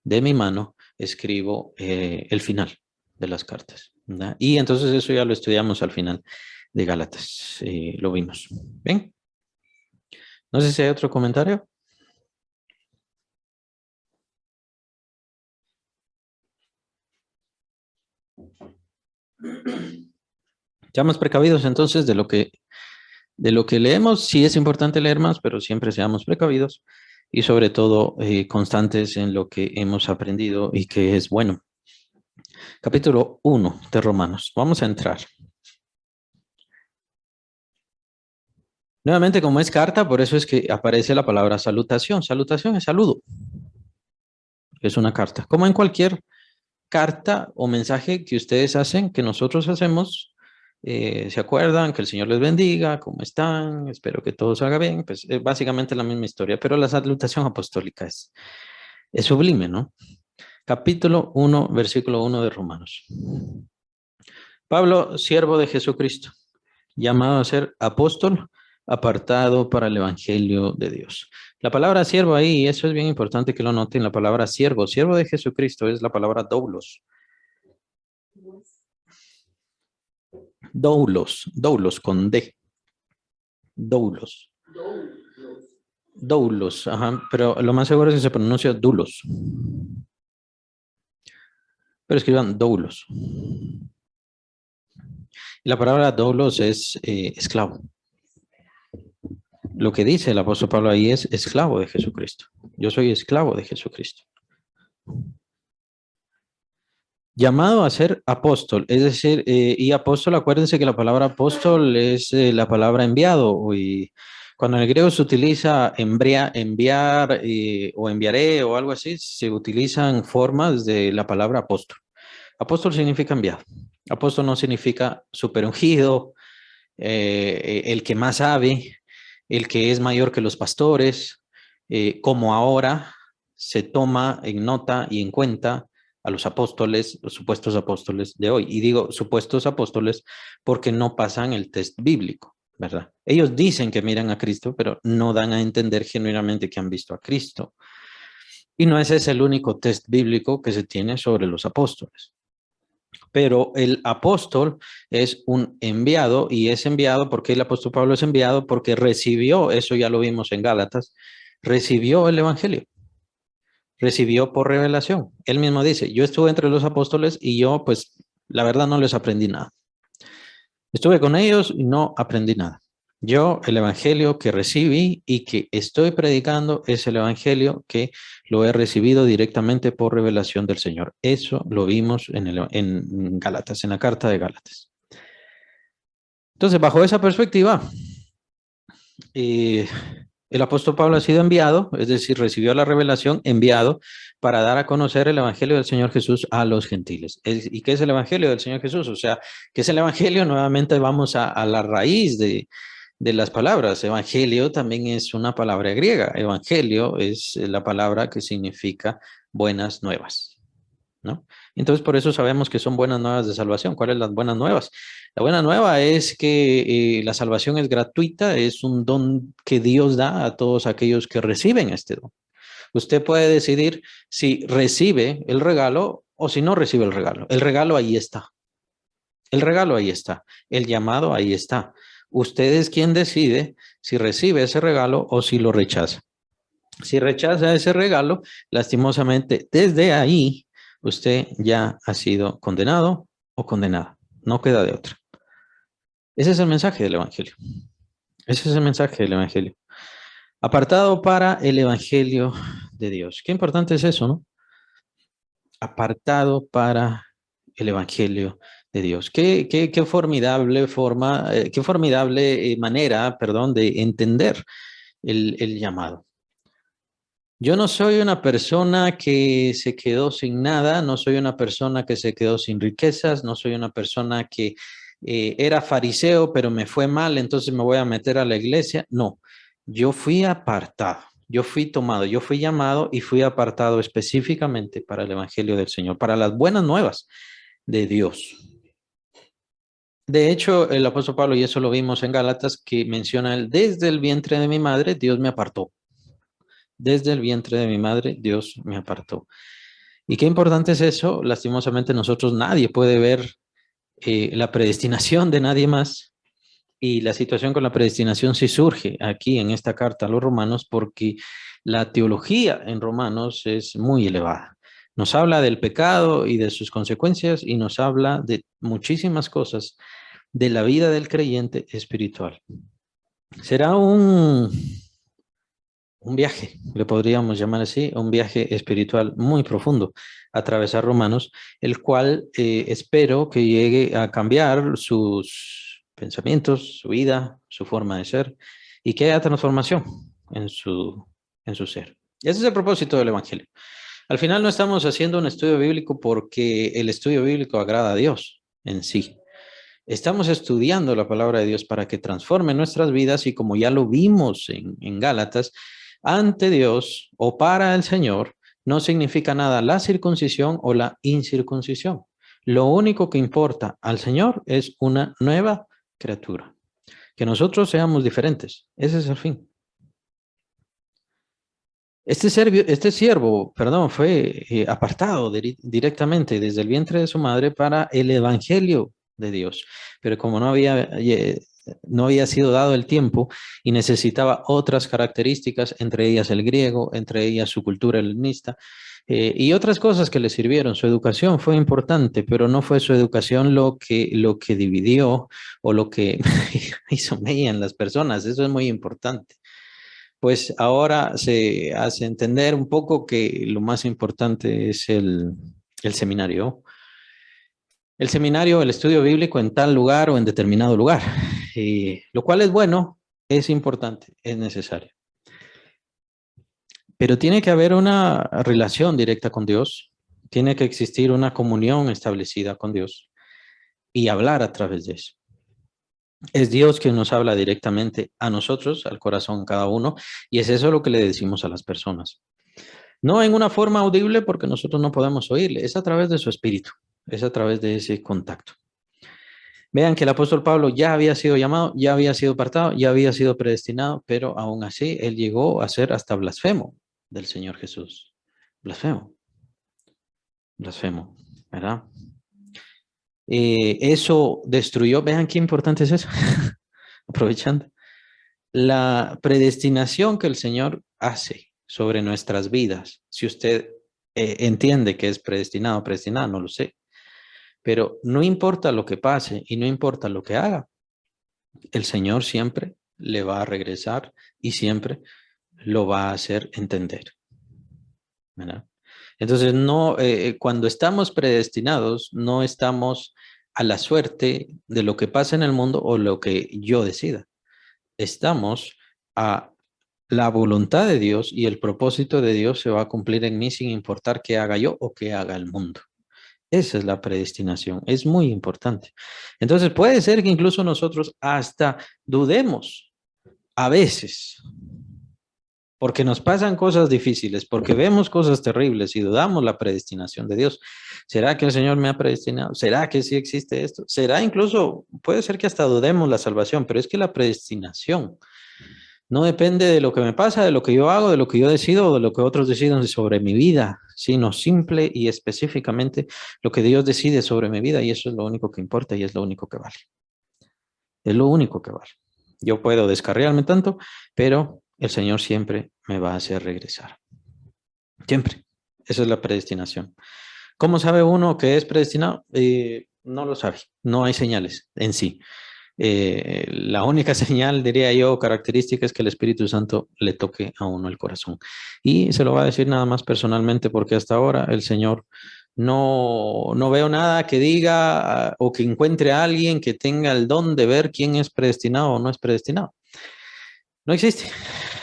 de mi mano escribo el final de las cartas, ¿verdad? Y entonces eso ya lo estudiamos al final de Gálatas, lo vimos. Bien, no sé si hay otro comentario. Ya más precavidos entonces de lo que leemos. Sí es importante leer más, pero siempre seamos precavidos y sobre todo constantes en lo que hemos aprendido y que es bueno. Capítulo 1 de Romanos. Vamos a entrar. Nuevamente, como es carta, por eso es que aparece la palabra salutación. Salutación es saludo. Es una carta. Como en cualquier carta o mensaje que ustedes hacen, que nosotros hacemos, se acuerdan, que el Señor les bendiga, ¿cómo están? Espero que todo salga bien. Pues básicamente la misma historia, pero la salutación apostólica es sublime, ¿no? Capítulo 1, versículo 1 de Romanos. Pablo, siervo de Jesucristo, llamado a ser apóstol, apartado para el evangelio de Dios. La palabra siervo ahí, eso es bien importante que lo noten, la palabra siervo de Jesucristo es la palabra doulos. Doulos con D. Doulos, ajá, pero lo más seguro es que se pronuncia doulos. Pero escriban doulos. La palabra doulos es esclavo. Lo que dice el apóstol Pablo ahí es esclavo de Jesucristo. Yo soy esclavo de Jesucristo. Llamado a ser apóstol, es decir, y apóstol, acuérdense que la palabra apóstol es la palabra enviado, y cuando en el griego se utiliza enviar o enviaré o algo así, se utilizan formas de la palabra apóstol. Apóstol significa enviado. Apóstol no significa superungido, el que más sabe, el que es mayor que los pastores, como ahora se toma en nota y en cuenta a los apóstoles, los supuestos apóstoles de hoy. Y digo supuestos apóstoles porque no pasan el test bíblico, ¿verdad? Ellos dicen que miran a Cristo, pero no dan a entender genuinamente que han visto a Cristo. Y no ese es el único test bíblico que se tiene sobre los apóstoles. Pero el apóstol es un enviado, y es enviado porque el apóstol Pablo es enviado porque recibió, eso ya lo vimos en Gálatas, recibió el evangelio, recibió por revelación. Él mismo dice, yo estuve entre los apóstoles y yo pues la verdad no les aprendí nada. Estuve con ellos y no aprendí nada. Yo el evangelio que recibí y que estoy predicando es el evangelio que lo he recibido directamente por revelación del Señor. Eso lo vimos en Gálatas, en la carta de Gálatas. Entonces, bajo esa perspectiva, el apóstol Pablo ha sido enviado, es decir, recibió la revelación, enviado para dar a conocer el evangelio del Señor Jesús a los gentiles. ¿Y qué es el evangelio del Señor Jesús? O sea, ¿qué es el evangelio? Nuevamente vamos a la raíz de las palabras. Evangelio también es una palabra griega. Evangelio es la palabra que significa buenas nuevas, ¿no? Entonces, por eso sabemos que son buenas nuevas de salvación. ¿Cuáles son las buenas nuevas? La buena nueva es que la salvación es gratuita, es un don que Dios da a todos aquellos que reciben este don. Usted puede decidir si recibe el regalo o si no recibe el regalo. El regalo ahí está. El regalo ahí está. El llamado ahí está. Usted es quien decide si recibe ese regalo o si lo rechaza. Si rechaza ese regalo, lastimosamente, desde ahí, usted ya ha sido condenado o condenada. No queda de otra. Ese es el mensaje del Evangelio. Ese es el mensaje del Evangelio. Apartado para el Evangelio de Dios. Qué importante es eso, ¿no? Apartado para el Evangelio de Dios. Qué formidable forma, qué formidable manera, perdón, de entender el llamado. Yo no soy una persona que se quedó sin nada, no soy una persona que se quedó sin riquezas, no soy una persona que era fariseo, pero me fue mal, entonces me voy a meter a la iglesia. No, yo fui apartado, yo fui tomado, yo fui llamado y fui apartado específicamente para el Evangelio del Señor, para las buenas nuevas de Dios. De hecho, el apóstol Pablo, y eso lo vimos en Gálatas, que menciona él, desde el vientre de mi madre, Dios me apartó. Desde el vientre de mi madre, Dios me apartó. Y qué importante es eso. Lastimosamente nosotros nadie puede ver la predestinación de nadie más. Y la situación con la predestinación sí surge aquí en esta carta a los romanos porque la teología en Romanos es muy elevada. Nos habla del pecado y de sus consecuencias y nos habla de muchísimas cosas de la vida del creyente espiritual. Será un viaje, le podríamos llamar así, un viaje espiritual muy profundo, atravesar Romanos, el cual espero que llegue a cambiar sus pensamientos, su vida, su forma de ser, y que haya transformación en su ser. Ese es el propósito del Evangelio. Al final no estamos haciendo un estudio bíblico porque el estudio bíblico agrada a Dios en sí. Estamos estudiando la palabra de Dios para que transforme nuestras vidas y como ya lo vimos en Gálatas, ante Dios o para el Señor no significa nada la circuncisión o la incircuncisión. Lo único que importa al Señor es una nueva criatura. Que nosotros seamos diferentes. Ese es el fin. Este siervo, fue apartado directamente desde el vientre de su madre para el evangelio de Dios. Pero como no había sido dado el tiempo y necesitaba otras características, entre ellas el griego, entre ellas su cultura helenista, y otras cosas que le sirvieron. Su educación fue importante, pero no fue su educación lo que dividió o lo que hizo mella en las personas. Eso es muy importante. Pues ahora se hace entender un poco que lo más importante es el seminario. El seminario, el estudio bíblico en tal lugar o en determinado lugar. Lo cual es bueno, es importante, es necesario. Pero tiene que haber una relación directa con Dios. Tiene que existir una comunión establecida con Dios y hablar a través de eso. Es Dios quien nos habla directamente a nosotros, al corazón cada uno, y es eso lo que le decimos a las personas. No en una forma audible porque nosotros no podemos oírle, es a través de su espíritu, es a través de ese contacto. Vean que el apóstol Pablo ya había sido llamado, ya había sido apartado, ya había sido predestinado, pero aún así él llegó a ser hasta blasfemo del Señor Jesús. Blasfemo. Blasfemo, ¿verdad? Eso destruyó, vean qué importante es eso, aprovechando, la predestinación que el Señor hace sobre nuestras vidas. Si usted entiende que es predestinado, predestinada, no lo sé, pero no importa lo que pase y no importa lo que haga, el Señor siempre le va a regresar y siempre lo va a hacer entender, ¿verdad? Entonces, no, cuando estamos predestinados, no estamos a la suerte de lo que pasa en el mundo o lo que yo decida. Estamos a la voluntad de Dios y el propósito de Dios se va a cumplir en mí sin importar qué haga yo o qué haga el mundo. Esa es la predestinación, es muy importante. Entonces, puede ser que incluso nosotros hasta dudemos a veces, porque nos pasan cosas difíciles, porque vemos cosas terribles y dudamos la predestinación de Dios. ¿Será que el Señor me ha predestinado? ¿Será que sí existe esto? ¿Será incluso, puede ser que hasta dudemos la salvación, pero es que la predestinación no depende de lo que me pasa, de lo que yo hago, de lo que yo decido o de lo que otros deciden sobre mi vida, sino simple y específicamente lo que Dios decide sobre mi vida y eso es lo único que importa y es lo único que vale. Es lo único que vale. Yo puedo descarriarme tanto, pero el Señor siempre me va a hacer regresar. Siempre. Esa es la predestinación. ¿Cómo sabe uno que es predestinado? No lo sabe. No hay señales en sí. La única señal, diría yo, característica es que el Espíritu Santo le toque a uno el corazón. Y se lo va a decir nada más personalmente porque hasta ahora el Señor no veo nada que diga o que encuentre a alguien que tenga el don de ver quién es predestinado o no es predestinado. No existe.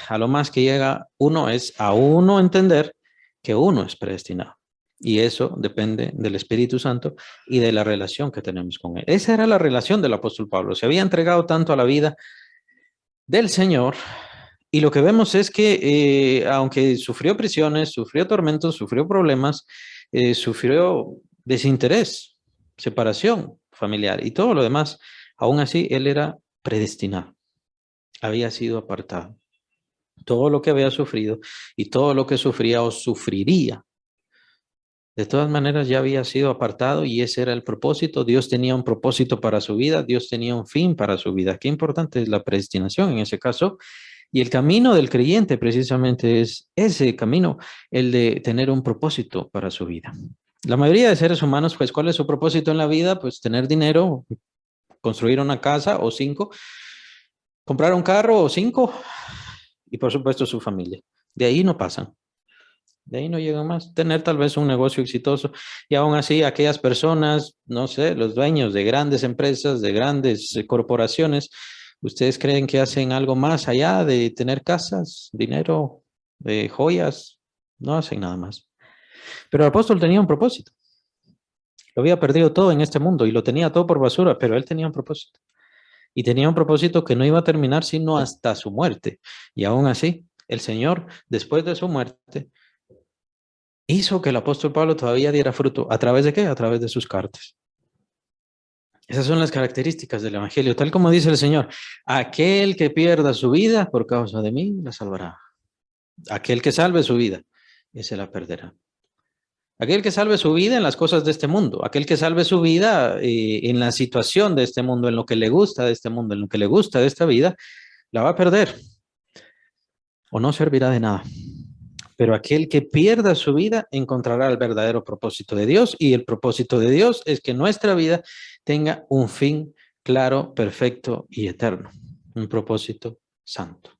A lo más que llega uno es a uno entender que uno es predestinado. Y eso depende del Espíritu Santo y de la relación que tenemos con Él. Esa era la relación del apóstol Pablo. Se había entregado tanto a la vida del Señor. Y lo que vemos es que aunque sufrió prisiones, sufrió tormentos, sufrió problemas, sufrió desinterés, separación familiar y todo lo demás, aún así él era predestinado. Había sido apartado. Todo lo que había sufrido y todo lo que sufría o sufriría, de todas maneras ya había sido apartado y ese era el propósito. Dios tenía un propósito para su vida, Dios tenía un fin para su vida. Qué importante es la predestinación en ese caso. Y el camino del creyente precisamente es ese camino, el de tener un propósito para su vida. La mayoría de seres humanos, pues, ¿cuál es su propósito en la vida? Pues tener dinero, construir una casa o 5, comprar un carro o 5 y por supuesto su familia. De ahí no pasan. De ahí no llegan más. Tener tal vez un negocio exitoso y aún así aquellas personas, no sé, los dueños de grandes empresas, de grandes corporaciones, ¿ustedes creen que hacen algo más allá de tener casas, dinero, joyas? No hacen nada más. Pero el apóstol tenía un propósito. Lo había perdido todo en este mundo y lo tenía todo por basura, pero él tenía un propósito. Y tenía un propósito que no iba a terminar sino hasta su muerte. Y aún así, el Señor, después de su muerte, hizo que el apóstol Pablo todavía diera fruto. ¿A través de qué? A través de sus cartas. Esas son las características del Evangelio, tal como dice el Señor. Aquel que pierda su vida por causa de mí, la salvará. Aquel que salve su vida, ese la perderá. Aquel que salve su vida en las cosas de este mundo, aquel que salve su vida en la situación de este mundo, en lo que le gusta de este mundo, en lo que le gusta de esta vida, la va a perder o no servirá de nada. Pero aquel que pierda su vida encontrará el verdadero propósito de Dios y el propósito de Dios es que nuestra vida tenga un fin claro, perfecto y eterno. Un propósito santo.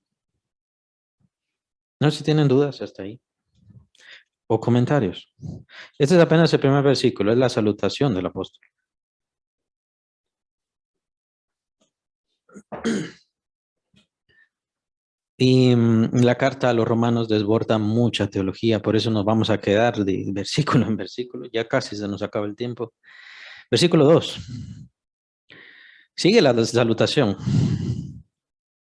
No sé si tienen dudas hasta ahí o comentarios. Este es apenas el primer versículo, es la salutación del apóstol. Y la carta a los romanos desborda mucha teología, por eso nos vamos a quedar de versículo en versículo. Ya casi se nos acaba el tiempo. Versículo 2. Sigue la salutación.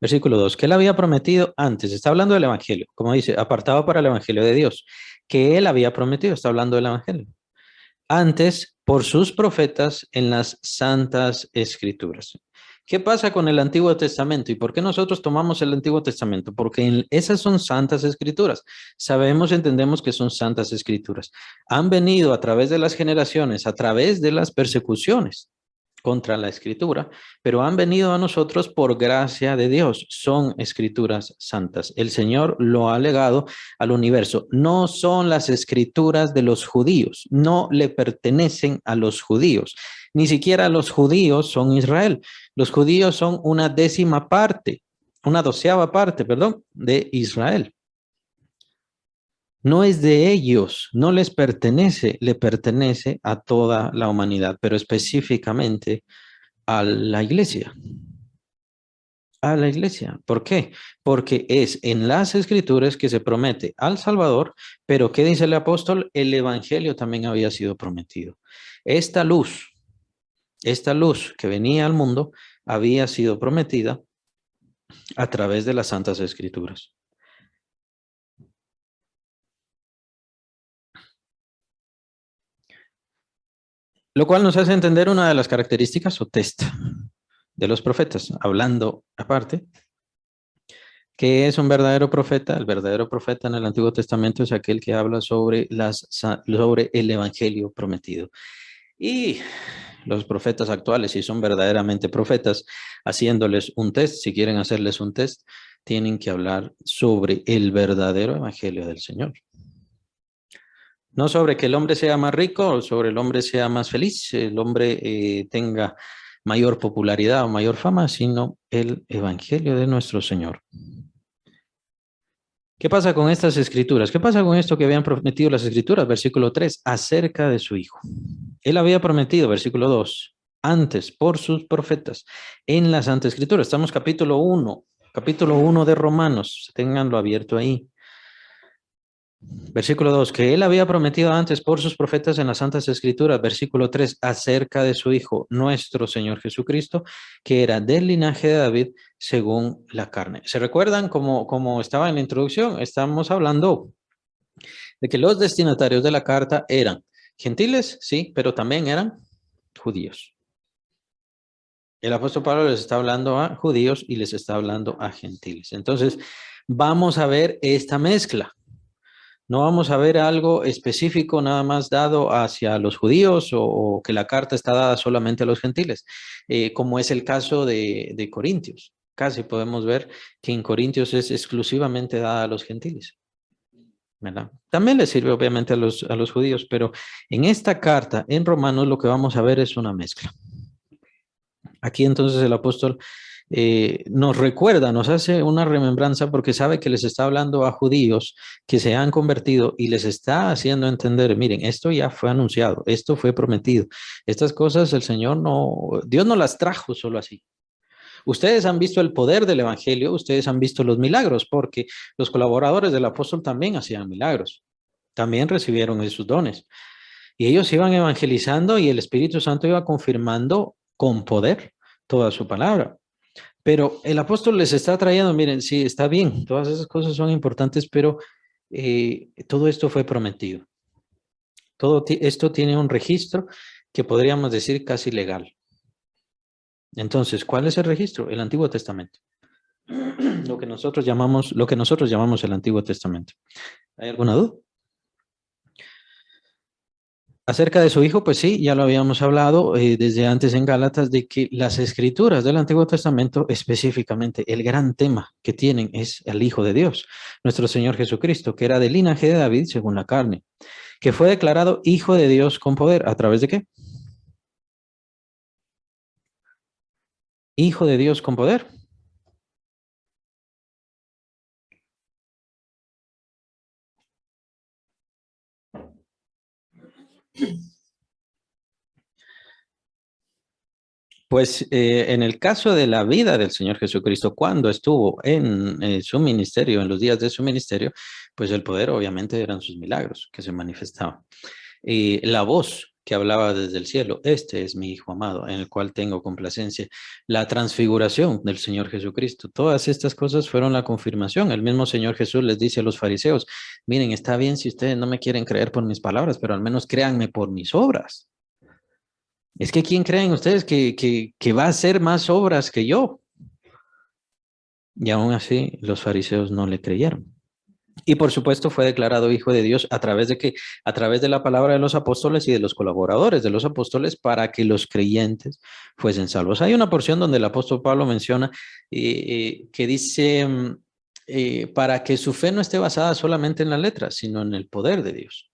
Versículo 2. Que él había prometido antes. Está hablando del evangelio. Como dice, apartado para el evangelio de Dios. Que él había prometido. Está hablando del evangelio. Antes, por sus profetas en las santas escrituras. ¿Qué pasa con el Antiguo Testamento? ¿Y por qué nosotros tomamos el Antiguo Testamento? Porque esas son santas escrituras. Sabemos, entendemos que son santas escrituras. Han venido a través de las generaciones, a través de las persecuciones contra la escritura, pero han venido a nosotros por gracia de Dios. Son escrituras santas. El Señor lo ha legado al universo. No son las escrituras de los judíos, no le pertenecen a los judíos. Ni siquiera los judíos son Israel. Los judíos son una décima parte, una doceava parte, perdón, de Israel. No es de ellos, no les pertenece, le pertenece a toda la humanidad, pero específicamente a la iglesia. A la iglesia. ¿Por qué? Porque es en las escrituras que se promete al Salvador, pero ¿qué dice el apóstol? El evangelio también había sido prometido. Esta luz que venía al mundo, había sido prometida a través de las santas escrituras. Lo cual nos hace entender una de las características o test de los profetas, hablando aparte, que es un verdadero profeta. El verdadero profeta en el Antiguo Testamento es aquel que habla sobre el evangelio prometido. Y los profetas actuales, si son verdaderamente profetas, haciéndoles un test, si quieren hacerles un test, tienen que hablar sobre el verdadero evangelio del Señor. No sobre que el hombre sea más rico o sobre el hombre sea más feliz, el hombre tenga mayor popularidad o mayor fama, sino el evangelio de nuestro Señor. ¿Qué pasa con estas escrituras? ¿Qué pasa con esto que habían prometido las escrituras? Versículo 3, acerca de su Hijo. Él había prometido, versículo 2, antes por sus profetas en la Santa Escritura. Estamos capítulo 1 de Romanos. Ténganlo abierto ahí. Versículo 2, que él había prometido antes por sus profetas en las Santas Escrituras. Versículo 3, acerca de su Hijo, nuestro Señor Jesucristo, que era del linaje de David según la carne. ¿Se recuerdan como estaba en la introducción? Estamos hablando de que los destinatarios de la carta eran gentiles, sí, pero también eran judíos. El apóstol Pablo les está hablando a judíos y les está hablando a gentiles. Entonces, vamos a ver esta mezcla. No vamos a ver algo específico nada más dado hacia los judíos o que la carta está dada solamente a los gentiles, como es el caso de Corintios. Casi podemos ver que en Corintios es exclusivamente dada a los gentiles, ¿verdad? También le sirve obviamente a los judíos, pero en esta carta, en Romanos, lo que vamos a ver es una mezcla. Aquí entonces el apóstol nos recuerda, nos hace una remembranza porque sabe que les está hablando a judíos que se han convertido y les está haciendo entender, miren, esto ya fue anunciado, esto fue prometido. Estas cosas el Señor Dios no las trajo solo así. Ustedes han visto el poder del evangelio, ustedes han visto los milagros, porque los colaboradores del apóstol también hacían milagros, también recibieron esos dones. Y ellos iban evangelizando y el Espíritu Santo iba confirmando con poder toda su palabra. Pero el apóstol les está trayendo, miren, sí, está bien, todas esas cosas son importantes, pero todo esto fue prometido. Todo esto tiene un registro que podríamos decir casi legal. Entonces, ¿cuál es el registro? El Antiguo Testamento. Lo que nosotros llamamos el Antiguo Testamento. ¿Hay alguna duda? Acerca de su Hijo, pues sí, ya lo habíamos hablado desde antes en Gálatas, de que las escrituras del Antiguo Testamento, específicamente el gran tema que tienen es el Hijo de Dios, nuestro Señor Jesucristo, que era del linaje de David según la carne, que fue declarado Hijo de Dios con poder. ¿A través de qué? Hijo de Dios con poder. Pues en el caso de la vida del Señor Jesucristo, cuando estuvo en su ministerio, en los días de su ministerio, pues el poder obviamente eran sus milagros que se manifestaban. Y la voz que hablaba desde el cielo, este es mi Hijo amado, en el cual tengo complacencia. La transfiguración del Señor Jesucristo, todas estas cosas fueron la confirmación. El mismo Señor Jesús les dice a los fariseos, miren, está bien si ustedes no me quieren creer por mis palabras, pero al menos créanme por mis obras. Es que ¿quién creen ustedes que va a hacer más obras que yo? Y aún así los fariseos no le creyeron. Y por supuesto fue declarado hijo de Dios a través de que, a través de la palabra de los apóstoles y de los colaboradores de los apóstoles para que los creyentes fuesen salvos. Hay una porción donde el apóstol Pablo menciona que dice para que su fe no esté basada solamente en la letra, sino en el poder de Dios.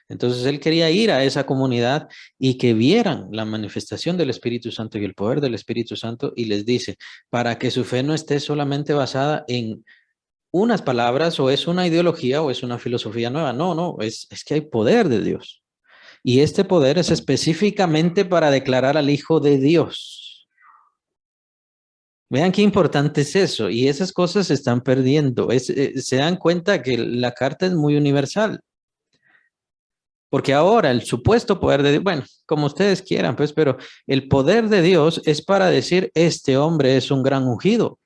Entonces él quería ir a esa comunidad y que vieran la manifestación del Espíritu Santo y el poder del Espíritu Santo y les dice, para que su fe no esté solamente basada en unas palabras o es una ideología o es una filosofía nueva. No, es que hay poder de Dios. Y este poder es específicamente para declarar al Hijo de Dios. Vean qué importante es eso. Y esas cosas se están perdiendo. Se dan cuenta que la carta es muy universal. Porque ahora el supuesto poder de Dios, bueno, como ustedes quieran, pues, pero el poder de Dios es para decir, este hombre es un gran ungido.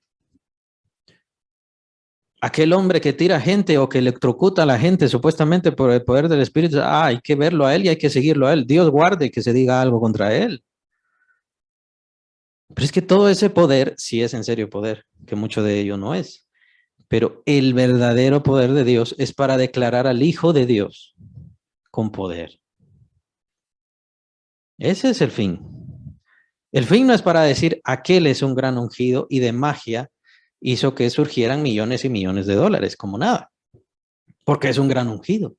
Aquel hombre que tira gente o que electrocuta a la gente supuestamente por el poder del Espíritu, hay que verlo a él y hay que seguirlo a él. Dios guarde que se diga algo contra él. Pero es que todo ese poder, sí es en serio poder, que mucho de ello no es. Pero el verdadero poder de Dios es para declarar al Hijo de Dios con poder. Ese es el fin. El fin no es para decir aquel es un gran ungido y de magia hizo que surgieran millones y millones de dólares, como nada, porque es un gran ungido.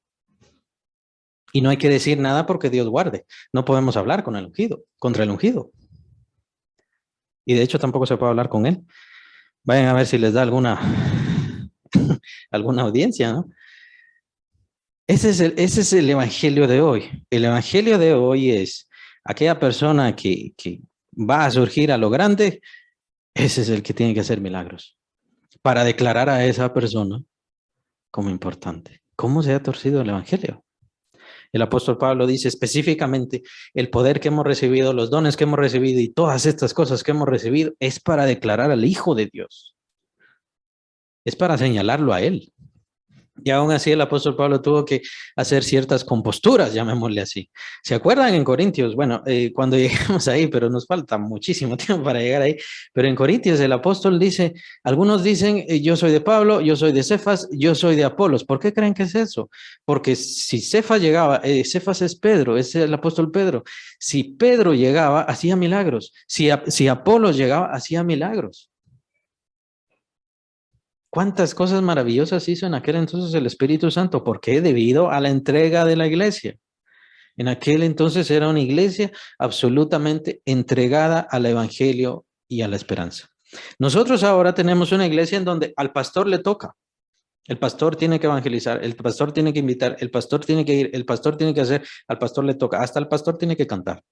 Y no hay que decir nada porque Dios guarde. No podemos hablar con el ungido, contra el ungido. Y de hecho tampoco se puede hablar con él. Vayan a ver si les da alguna audiencia, ¿no? Ese es el evangelio de hoy. El evangelio de hoy es aquella persona que va a surgir a lo grande, ese es el que tiene que hacer milagros para declarar a esa persona como importante. ¿Cómo se ha torcido el evangelio? El apóstol Pablo dice específicamente, el poder que hemos recibido, los dones que hemos recibido y todas estas cosas que hemos recibido es para declarar al Hijo de Dios. Es para señalarlo a Él. Y aún así el apóstol Pablo tuvo que hacer ciertas composturas, llamémosle así. ¿Se acuerdan en Corintios? Bueno, cuando lleguemos ahí, pero nos falta muchísimo tiempo para llegar ahí. Pero en Corintios el apóstol dice, algunos dicen, yo soy de Pablo, yo soy de Cefas, yo soy de Apolos. ¿Por qué creen que es eso? Porque si Cefas llegaba, Cefas es Pedro, es el apóstol Pedro. Si Pedro llegaba, hacía milagros. Si Apolos llegaba, hacía milagros. ¿Cuántas cosas maravillosas hizo en aquel entonces el Espíritu Santo? ¿Por qué? Debido a la entrega de la iglesia. En aquel entonces era una iglesia absolutamente entregada al evangelio y a la esperanza. Nosotros ahora tenemos una iglesia en donde al pastor le toca. El pastor tiene que evangelizar, el pastor tiene que invitar, el pastor tiene que ir, el pastor tiene que hacer, al pastor le toca, hasta el pastor tiene que cantar.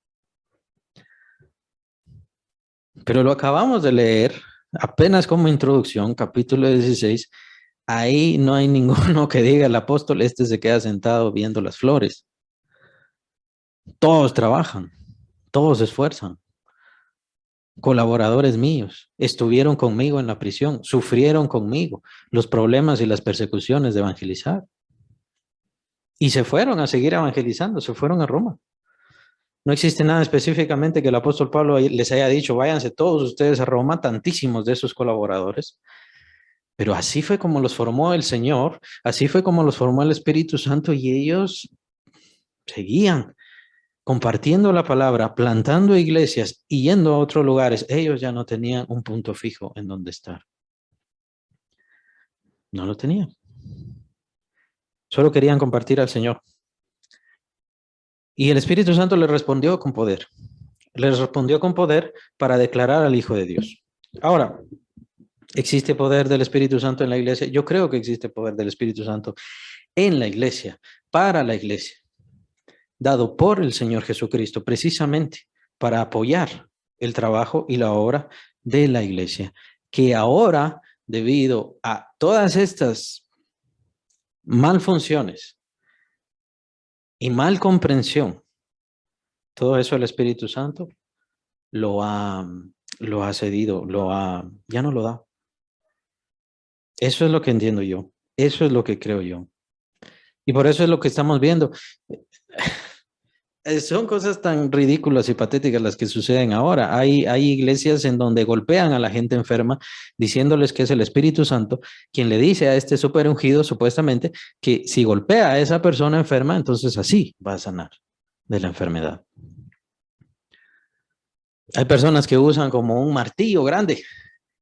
Pero lo acabamos de leer apenas como introducción, capítulo 16, ahí no hay ninguno que diga el apóstol, este se queda sentado viendo las flores. Todos trabajan, todos se esfuerzan. Colaboradores míos, estuvieron conmigo en la prisión, sufrieron conmigo los problemas y las persecuciones de evangelizar. Y se fueron a seguir evangelizando, se fueron a Roma. No existe nada específicamente que el apóstol Pablo les haya dicho, váyanse todos ustedes a Roma, tantísimos de esos colaboradores. Pero así fue como los formó el Señor, así fue como los formó el Espíritu Santo y ellos seguían compartiendo la palabra, plantando iglesias y yendo a otros lugares. Ellos ya no tenían un punto fijo en donde estar. No lo tenían. Solo querían compartir al Señor. Y el Espíritu Santo les respondió con poder. Les respondió con poder para declarar al Hijo de Dios. Ahora, ¿existe poder del Espíritu Santo en la iglesia? Yo creo que existe poder del Espíritu Santo en la iglesia, para la iglesia, dado por el Señor Jesucristo, precisamente para apoyar el trabajo y la obra de la iglesia, que ahora, debido a todas estas malfunciones y mal comprensión, todo eso el Espíritu Santo lo ha cedido, ya no lo da. Eso es lo que entiendo yo, eso es lo que creo yo. Y por eso es lo que estamos viendo. Son cosas tan ridículas y patéticas las que suceden ahora. Hay iglesias en donde golpean a la gente enferma diciéndoles que es el Espíritu Santo quien le dice a este súper ungido, supuestamente, que si golpea a esa persona enferma, entonces así va a sanar de la enfermedad. Hay personas que usan como un martillo grande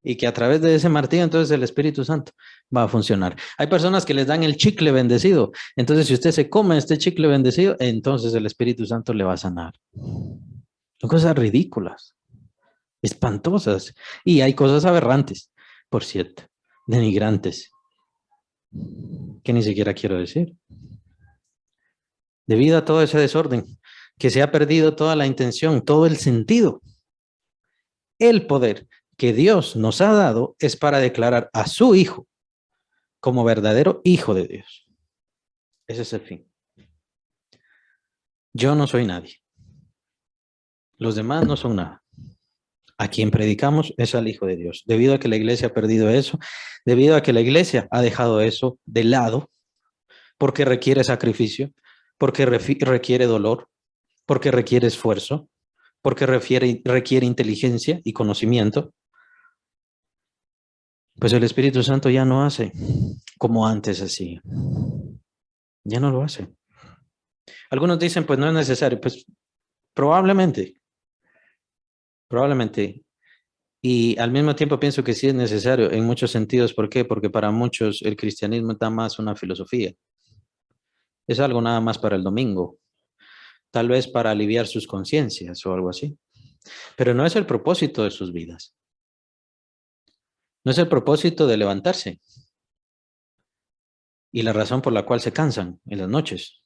y que a través de ese martillo entonces el Espíritu Santo va a funcionar. Hay personas que les dan el chicle bendecido. Entonces si usted se come este chicle bendecido, entonces el Espíritu Santo le va a sanar. Son cosas ridículas, espantosas. Y hay cosas aberrantes, por cierto, denigrantes, que ni siquiera quiero decir. Debido a todo ese desorden, que se ha perdido toda la intención, todo el sentido. El poder que Dios nos ha dado es para declarar a su Hijo como verdadero Hijo de Dios. Ese es el fin. Yo no soy nadie. Los demás no son nada. A quien predicamos es al Hijo de Dios. Debido a que la iglesia ha perdido eso, debido a que la iglesia ha dejado eso de lado, porque requiere sacrificio, porque requiere dolor, porque requiere esfuerzo, porque requiere inteligencia y conocimiento, pues el Espíritu Santo ya no hace como antes así. Ya no lo hace. Algunos dicen, pues no es necesario. Pues probablemente. Y al mismo tiempo pienso que sí es necesario en muchos sentidos. ¿Por qué? Porque para muchos el cristianismo está más una filosofía. Es algo nada más para el domingo. Tal vez para aliviar sus conciencias o algo así. Pero no es el propósito de sus vidas. No es el propósito de levantarse. Y la razón por la cual se cansan en las noches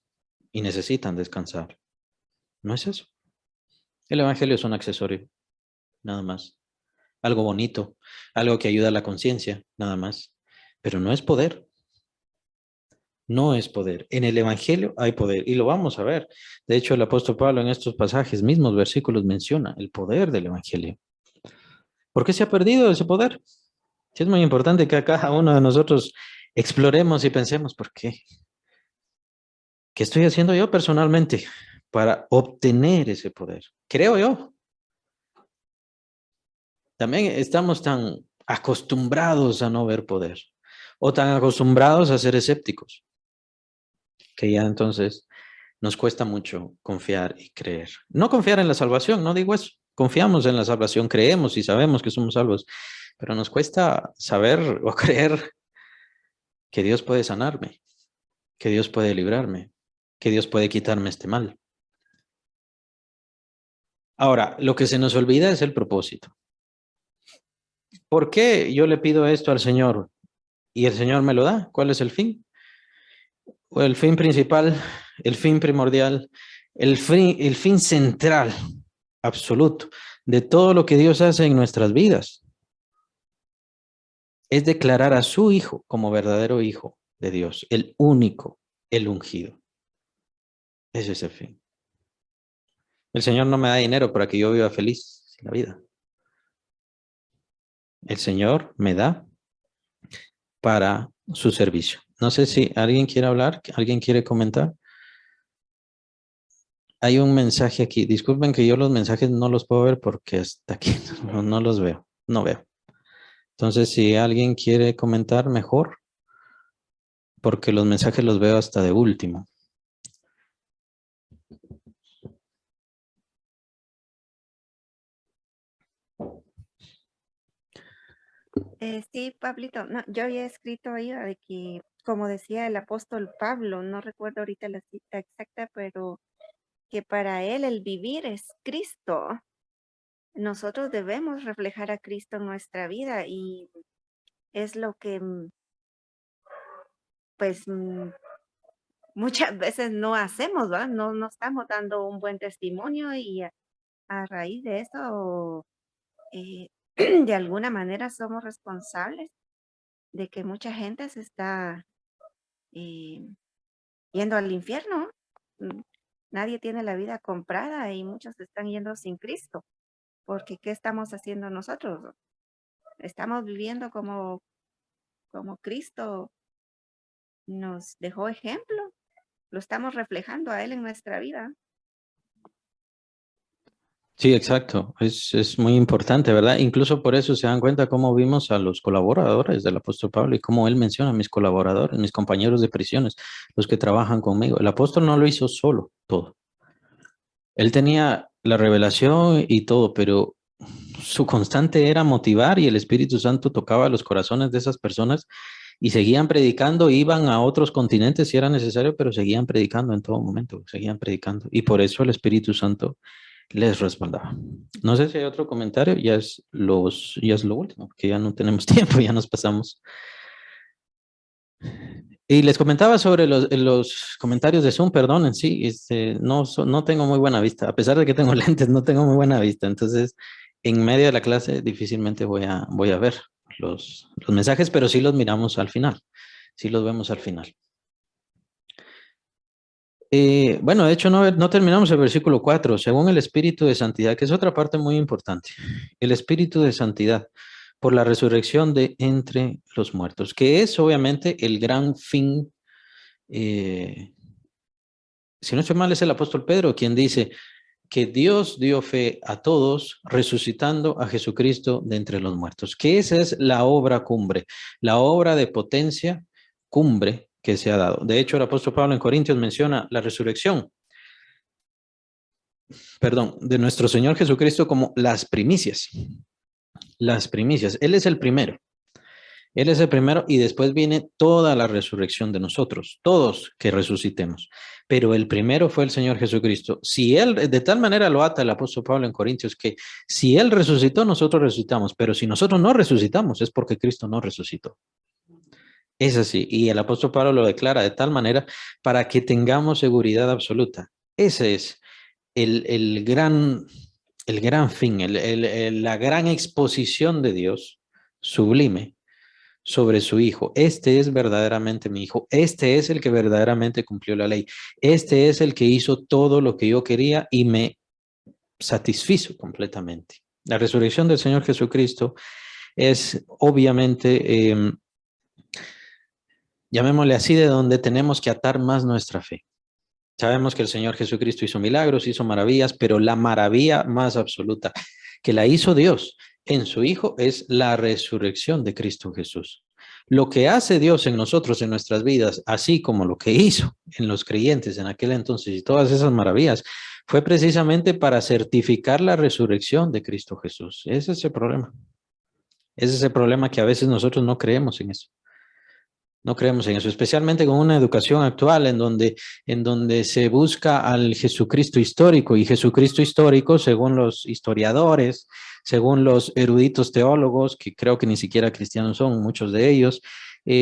y necesitan descansar. No es eso. El evangelio es un accesorio, nada más. Algo bonito, algo que ayuda a la conciencia, nada más. Pero no es poder. No es poder. En el evangelio hay poder y lo vamos a ver. De hecho, el apóstol Pablo en estos pasajes, mismos versículos, menciona el poder del evangelio. ¿Por qué se ha perdido ese poder? Sí, es muy importante que a cada uno de nosotros exploremos y pensemos por qué. ¿Qué estoy haciendo yo personalmente para obtener ese poder? Creo yo. También estamos tan acostumbrados a no ver poder o tan acostumbrados a ser escépticos que ya entonces nos cuesta mucho confiar y creer. No confiar en la salvación, no digo eso. Confiamos en la salvación, creemos y sabemos que somos salvos, pero nos cuesta saber o creer que Dios puede sanarme, que Dios puede librarme, que Dios puede quitarme este mal. Ahora, lo que se nos olvida es el propósito. ¿Por qué yo le pido esto al Señor y el Señor me lo da? ¿Cuál es el fin? O el fin principal, el fin primordial, el fin central, absoluto, de todo lo que Dios hace en nuestras vidas. Es declarar a su Hijo como verdadero Hijo de Dios, el único, el ungido. Ese es el fin. El Señor no me da dinero para que yo viva feliz en la vida. El Señor me da para su servicio. No sé si alguien quiere hablar, alguien quiere comentar. Hay un mensaje aquí. Disculpen que yo los mensajes no los puedo ver porque hasta aquí no los veo. No veo. Entonces, si alguien quiere comentar, mejor. Porque los mensajes los veo hasta de último. Sí, Pablito, no, yo había escrito ahí de que, como decía el apóstol Pablo, no recuerdo ahorita la cita exacta, pero que para él el vivir es Cristo. Nosotros debemos reflejar a Cristo en nuestra vida y es lo que, pues, muchas veces no hacemos, ¿verdad? No estamos dando un buen testimonio y a raíz de eso de alguna manera somos responsables de que mucha gente se está yendo al infierno. Nadie tiene la vida comprada y muchos están yendo sin Cristo. Porque ¿qué estamos haciendo nosotros? Estamos viviendo como Cristo nos dejó ejemplo. Lo estamos reflejando a Él en nuestra vida. Sí, exacto. Es muy importante, ¿verdad? Incluso por eso se dan cuenta cómo vimos a los colaboradores del apóstol Pablo y cómo él menciona a mis colaboradores, mis compañeros de prisiones, los que trabajan conmigo. El apóstol no lo hizo solo todo. Él tenía la revelación y todo, pero su constante era motivar y el Espíritu Santo tocaba los corazones de esas personas y seguían predicando, iban a otros continentes si era necesario, pero seguían predicando en todo momento, seguían predicando. Y por eso el Espíritu Santo les respaldaba. No sé si hay otro comentario, ya es lo último, porque ya no tenemos tiempo, ya nos pasamos. Y les comentaba sobre los comentarios de Zoom, perdonen, sí, no tengo muy buena vista, a pesar de que tengo lentes, no tengo muy buena vista, entonces en medio de la clase difícilmente voy a ver los mensajes, pero sí los miramos al final, sí los vemos al final. Bueno, de hecho no terminamos el versículo 4, según el Espíritu de Santidad, que es otra parte muy importante, el Espíritu de Santidad por la resurrección de entre los muertos, que es obviamente el gran fin. Si no estoy mal, es el apóstol Pedro quien dice que Dios dio fe a todos resucitando a Jesucristo de entre los muertos, que esa es la obra cumbre, la obra de potencia cumbre que se ha dado. De hecho, el apóstol Pablo en Corintios menciona la resurrección, de nuestro Señor Jesucristo como las primicias. Las primicias. Él es el primero. Él es el primero y después viene toda la resurrección de nosotros, todos que resucitemos. Pero el primero fue el Señor Jesucristo. Si Él, de tal manera lo ata el apóstol Pablo en Corintios, que si Él resucitó, nosotros resucitamos. Pero si nosotros no resucitamos, es porque Cristo no resucitó. Es así. Y el apóstol Pablo lo declara de tal manera para que tengamos seguridad absoluta. Ese es el gran fin, la gran exposición de Dios sublime sobre su hijo. Este es verdaderamente mi hijo. Este es el que verdaderamente cumplió la ley. Este es el que hizo todo lo que yo quería y me satisfizo completamente. La resurrección del Señor Jesucristo es obviamente, llamémosle así, de donde tenemos que atar más nuestra fe. Sabemos que el Señor Jesucristo hizo milagros, hizo maravillas, pero la maravilla más absoluta que la hizo Dios en su Hijo es la resurrección de Cristo Jesús. Lo que hace Dios en nosotros, en nuestras vidas, así como lo que hizo en los creyentes en aquel entonces y todas esas maravillas, fue precisamente para certificar la resurrección de Cristo Jesús. Ese es el problema. Ese es el problema que a veces nosotros no creemos en eso. No creemos en eso, especialmente con una educación actual en donde se busca al Jesucristo histórico, y Jesucristo histórico, según los historiadores, según los eruditos teólogos, que creo que ni siquiera cristianos son muchos de ellos,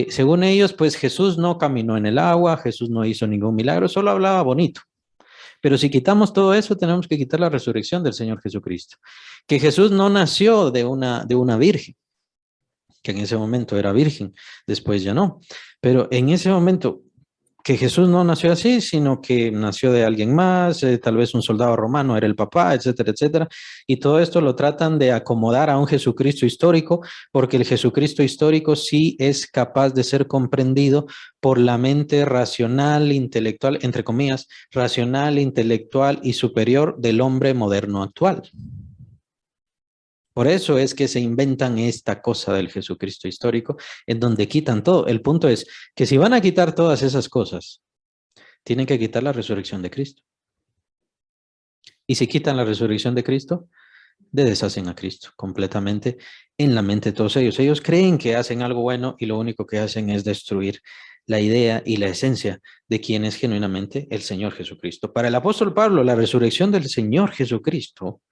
según ellos, pues Jesús no caminó en el agua, Jesús no hizo ningún milagro, solo hablaba bonito. Pero si quitamos todo eso, tenemos que quitar la resurrección del Señor Jesucristo. Que Jesús no nació de una virgen, que en ese momento era virgen, después ya no. Pero en ese momento que Jesús no nació así, sino que nació de alguien más, tal vez un soldado romano era el papá, etcétera, etcétera. Y todo esto lo tratan de acomodar a un Jesucristo histórico, porque el Jesucristo histórico sí es capaz de ser comprendido por la mente racional, intelectual, entre comillas, racional, intelectual y superior del hombre moderno actual. Por eso es que se inventan esta cosa del Jesucristo histórico, en donde quitan todo. El punto es que si van a quitar todas esas cosas, tienen que quitar la resurrección de Cristo. Y si quitan la resurrección de Cristo, deshacen a Cristo completamente en la mente de todos ellos. Ellos creen que hacen algo bueno y lo único que hacen es destruir la idea y la esencia de quién es genuinamente el Señor Jesucristo. Para el apóstol Pablo, la resurrección del Señor Jesucristo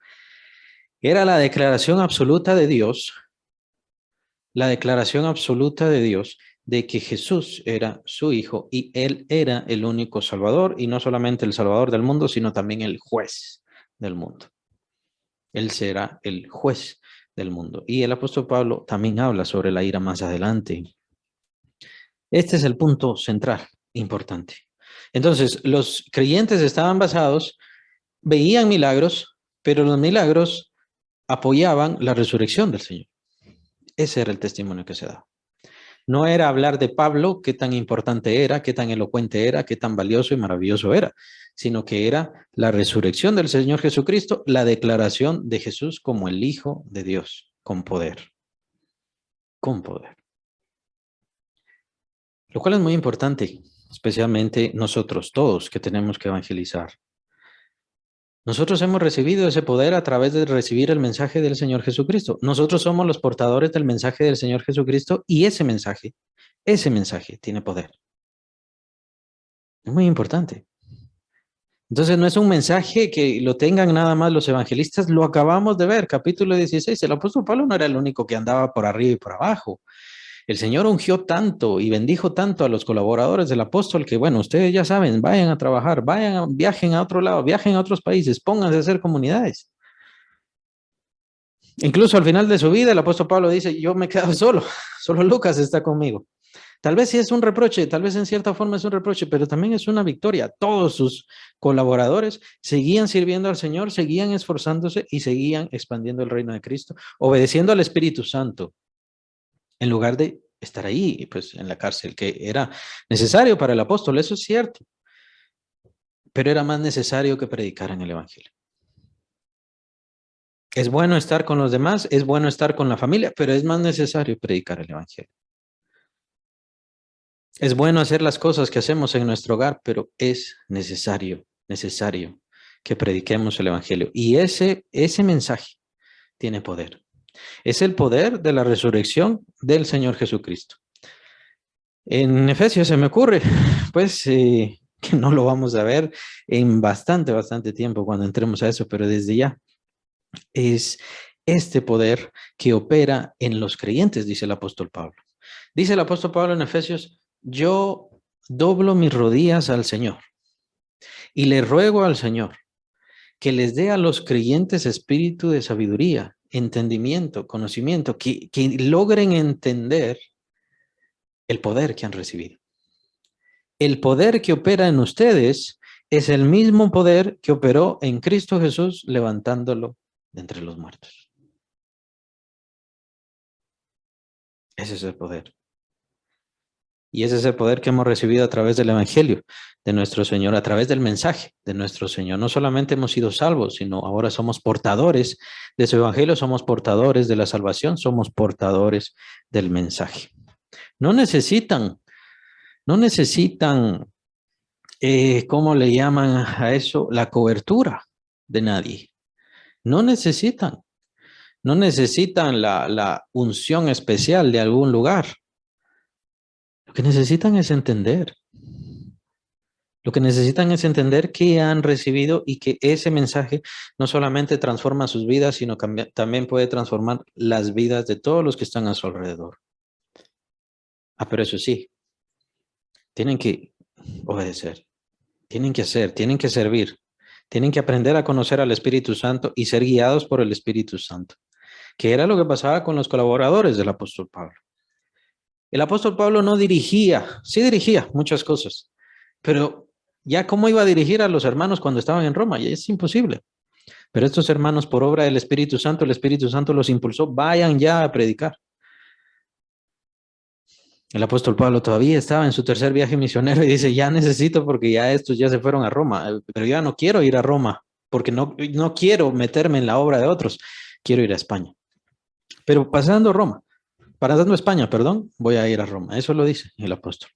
era la declaración absoluta de Dios, la declaración absoluta de Dios de que Jesús era su Hijo y Él era el único Salvador, y no solamente el Salvador del mundo, sino también el juez del mundo. Él será el juez del mundo. Y el apóstol Pablo también habla sobre la ira más adelante. Este es el punto central, importante. Entonces, los creyentes estaban basados, veían milagros, pero los milagros apoyaban la resurrección del Señor. Ese era el testimonio que se daba. No era hablar de Pablo, qué tan importante era, qué tan elocuente era, qué tan valioso y maravilloso era, sino que era la resurrección del Señor Jesucristo, la declaración de Jesús como el Hijo de Dios, con poder. Con poder. Lo cual es muy importante, especialmente nosotros todos que tenemos que evangelizar. Nosotros hemos recibido ese poder a través de recibir el mensaje del Señor Jesucristo. Nosotros somos los portadores del mensaje del Señor Jesucristo y ese mensaje tiene poder. Es muy importante. Entonces no es un mensaje que lo tengan nada más los evangelistas, lo acabamos de ver, capítulo 16. El apóstol Pablo no era el único que andaba por arriba y por abajo. El Señor ungió tanto y bendijo tanto a los colaboradores del apóstol que, bueno, ustedes ya saben, vayan a trabajar, viajen a otro lado, viajen a otros países, pónganse a hacer comunidades. Incluso al final de su vida, el apóstol Pablo dice, yo me he quedado solo Lucas está conmigo. Tal vez sí es un reproche, tal vez en cierta forma es un reproche, pero también es una victoria. Todos sus colaboradores seguían sirviendo al Señor, seguían esforzándose y seguían expandiendo el reino de Cristo, obedeciendo al Espíritu Santo, en lugar de estar ahí, pues en la cárcel, que era necesario para el apóstol, eso es cierto, pero era más necesario que predicaran el Evangelio. Es bueno estar con los demás, es bueno estar con la familia, pero es más necesario predicar el Evangelio. Es bueno hacer las cosas que hacemos en nuestro hogar, pero es necesario que prediquemos el Evangelio. Y ese mensaje tiene poder. Es el poder de la resurrección del Señor Jesucristo. En Efesios se me ocurre, pues, que no lo vamos a ver en bastante tiempo cuando entremos a eso, pero desde ya es este poder que opera en los creyentes, dice el apóstol Pablo. Dice el apóstol Pablo en Efesios, yo doblo mis rodillas al Señor y le ruego al Señor que les dé a los creyentes espíritu de sabiduría, entendimiento, conocimiento, que logren entender el poder que han recibido. El poder que opera en ustedes es el mismo poder que operó en Cristo Jesús levantándolo de entre los muertos. Ese es el poder. Y ese es el poder que hemos recibido a través del Evangelio de nuestro Señor, a través del mensaje de nuestro Señor. No solamente hemos sido salvos, sino ahora somos portadores de su Evangelio, somos portadores de la salvación, somos portadores del mensaje. No necesitan, ¿cómo le llaman a eso? La cobertura de nadie. No necesitan la unción especial de algún lugar. Lo que necesitan es entender. Lo que necesitan es entender que han recibido y que ese mensaje no solamente transforma sus vidas, sino que también puede transformar las vidas de todos los que están a su alrededor. Pero eso sí, tienen que obedecer, tienen que hacer, tienen que servir, tienen que aprender a conocer al Espíritu Santo y ser guiados por el Espíritu Santo, que era lo que pasaba con los colaboradores del apóstol Pablo. El apóstol Pablo no dirigía, sí dirigía muchas cosas, pero ya cómo iba a dirigir a los hermanos cuando estaban en Roma, ya es imposible. Pero estos hermanos, por obra del Espíritu Santo, el Espíritu Santo los impulsó, vayan ya a predicar. El apóstol Pablo todavía estaba en su tercer viaje misionero y dice, ya necesito porque ya estos ya se fueron a Roma, pero yo ya no quiero ir a Roma porque no quiero meterme en la obra de otros, quiero ir a España. Pero pasando España, voy a ir a Roma. Eso lo dice el apóstol.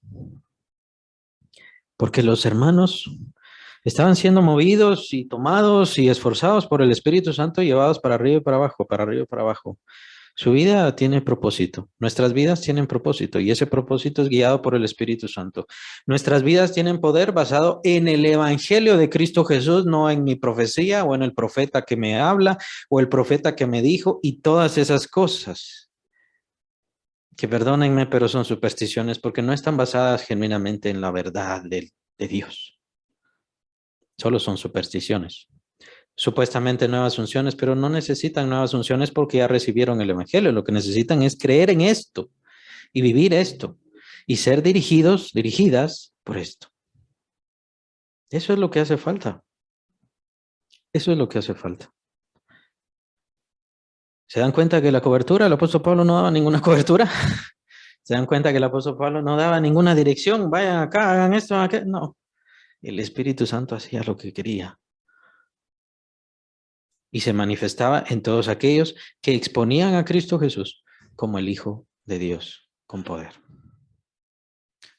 Porque los hermanos estaban siendo movidos y tomados y esforzados por el Espíritu Santo, llevados para arriba y para abajo, para arriba y para abajo. Su vida tiene propósito. Nuestras vidas tienen propósito y ese propósito es guiado por el Espíritu Santo. Nuestras vidas tienen poder basado en el Evangelio de Cristo Jesús, no en mi profecía o en el profeta que me habla o el profeta que me dijo y todas esas cosas. Que perdónenme, pero son supersticiones porque no están basadas genuinamente en la verdad de Dios. Solo son supersticiones. supuestamente nuevas unciones, pero no necesitan nuevas unciones porque ya recibieron el Evangelio. Lo que necesitan es creer en esto y vivir esto y ser dirigidas por esto. Eso es lo que hace falta. Eso es lo que hace falta. ¿Se dan cuenta que la cobertura, el apóstol Pablo no daba ninguna cobertura? ¿Se dan cuenta que el apóstol Pablo no daba ninguna dirección? Vayan acá, hagan esto, hagan aquello. No. El Espíritu Santo hacía lo que quería. Y se manifestaba en todos aquellos que exponían a Cristo Jesús como el Hijo de Dios con poder.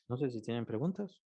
No sé si tienen preguntas.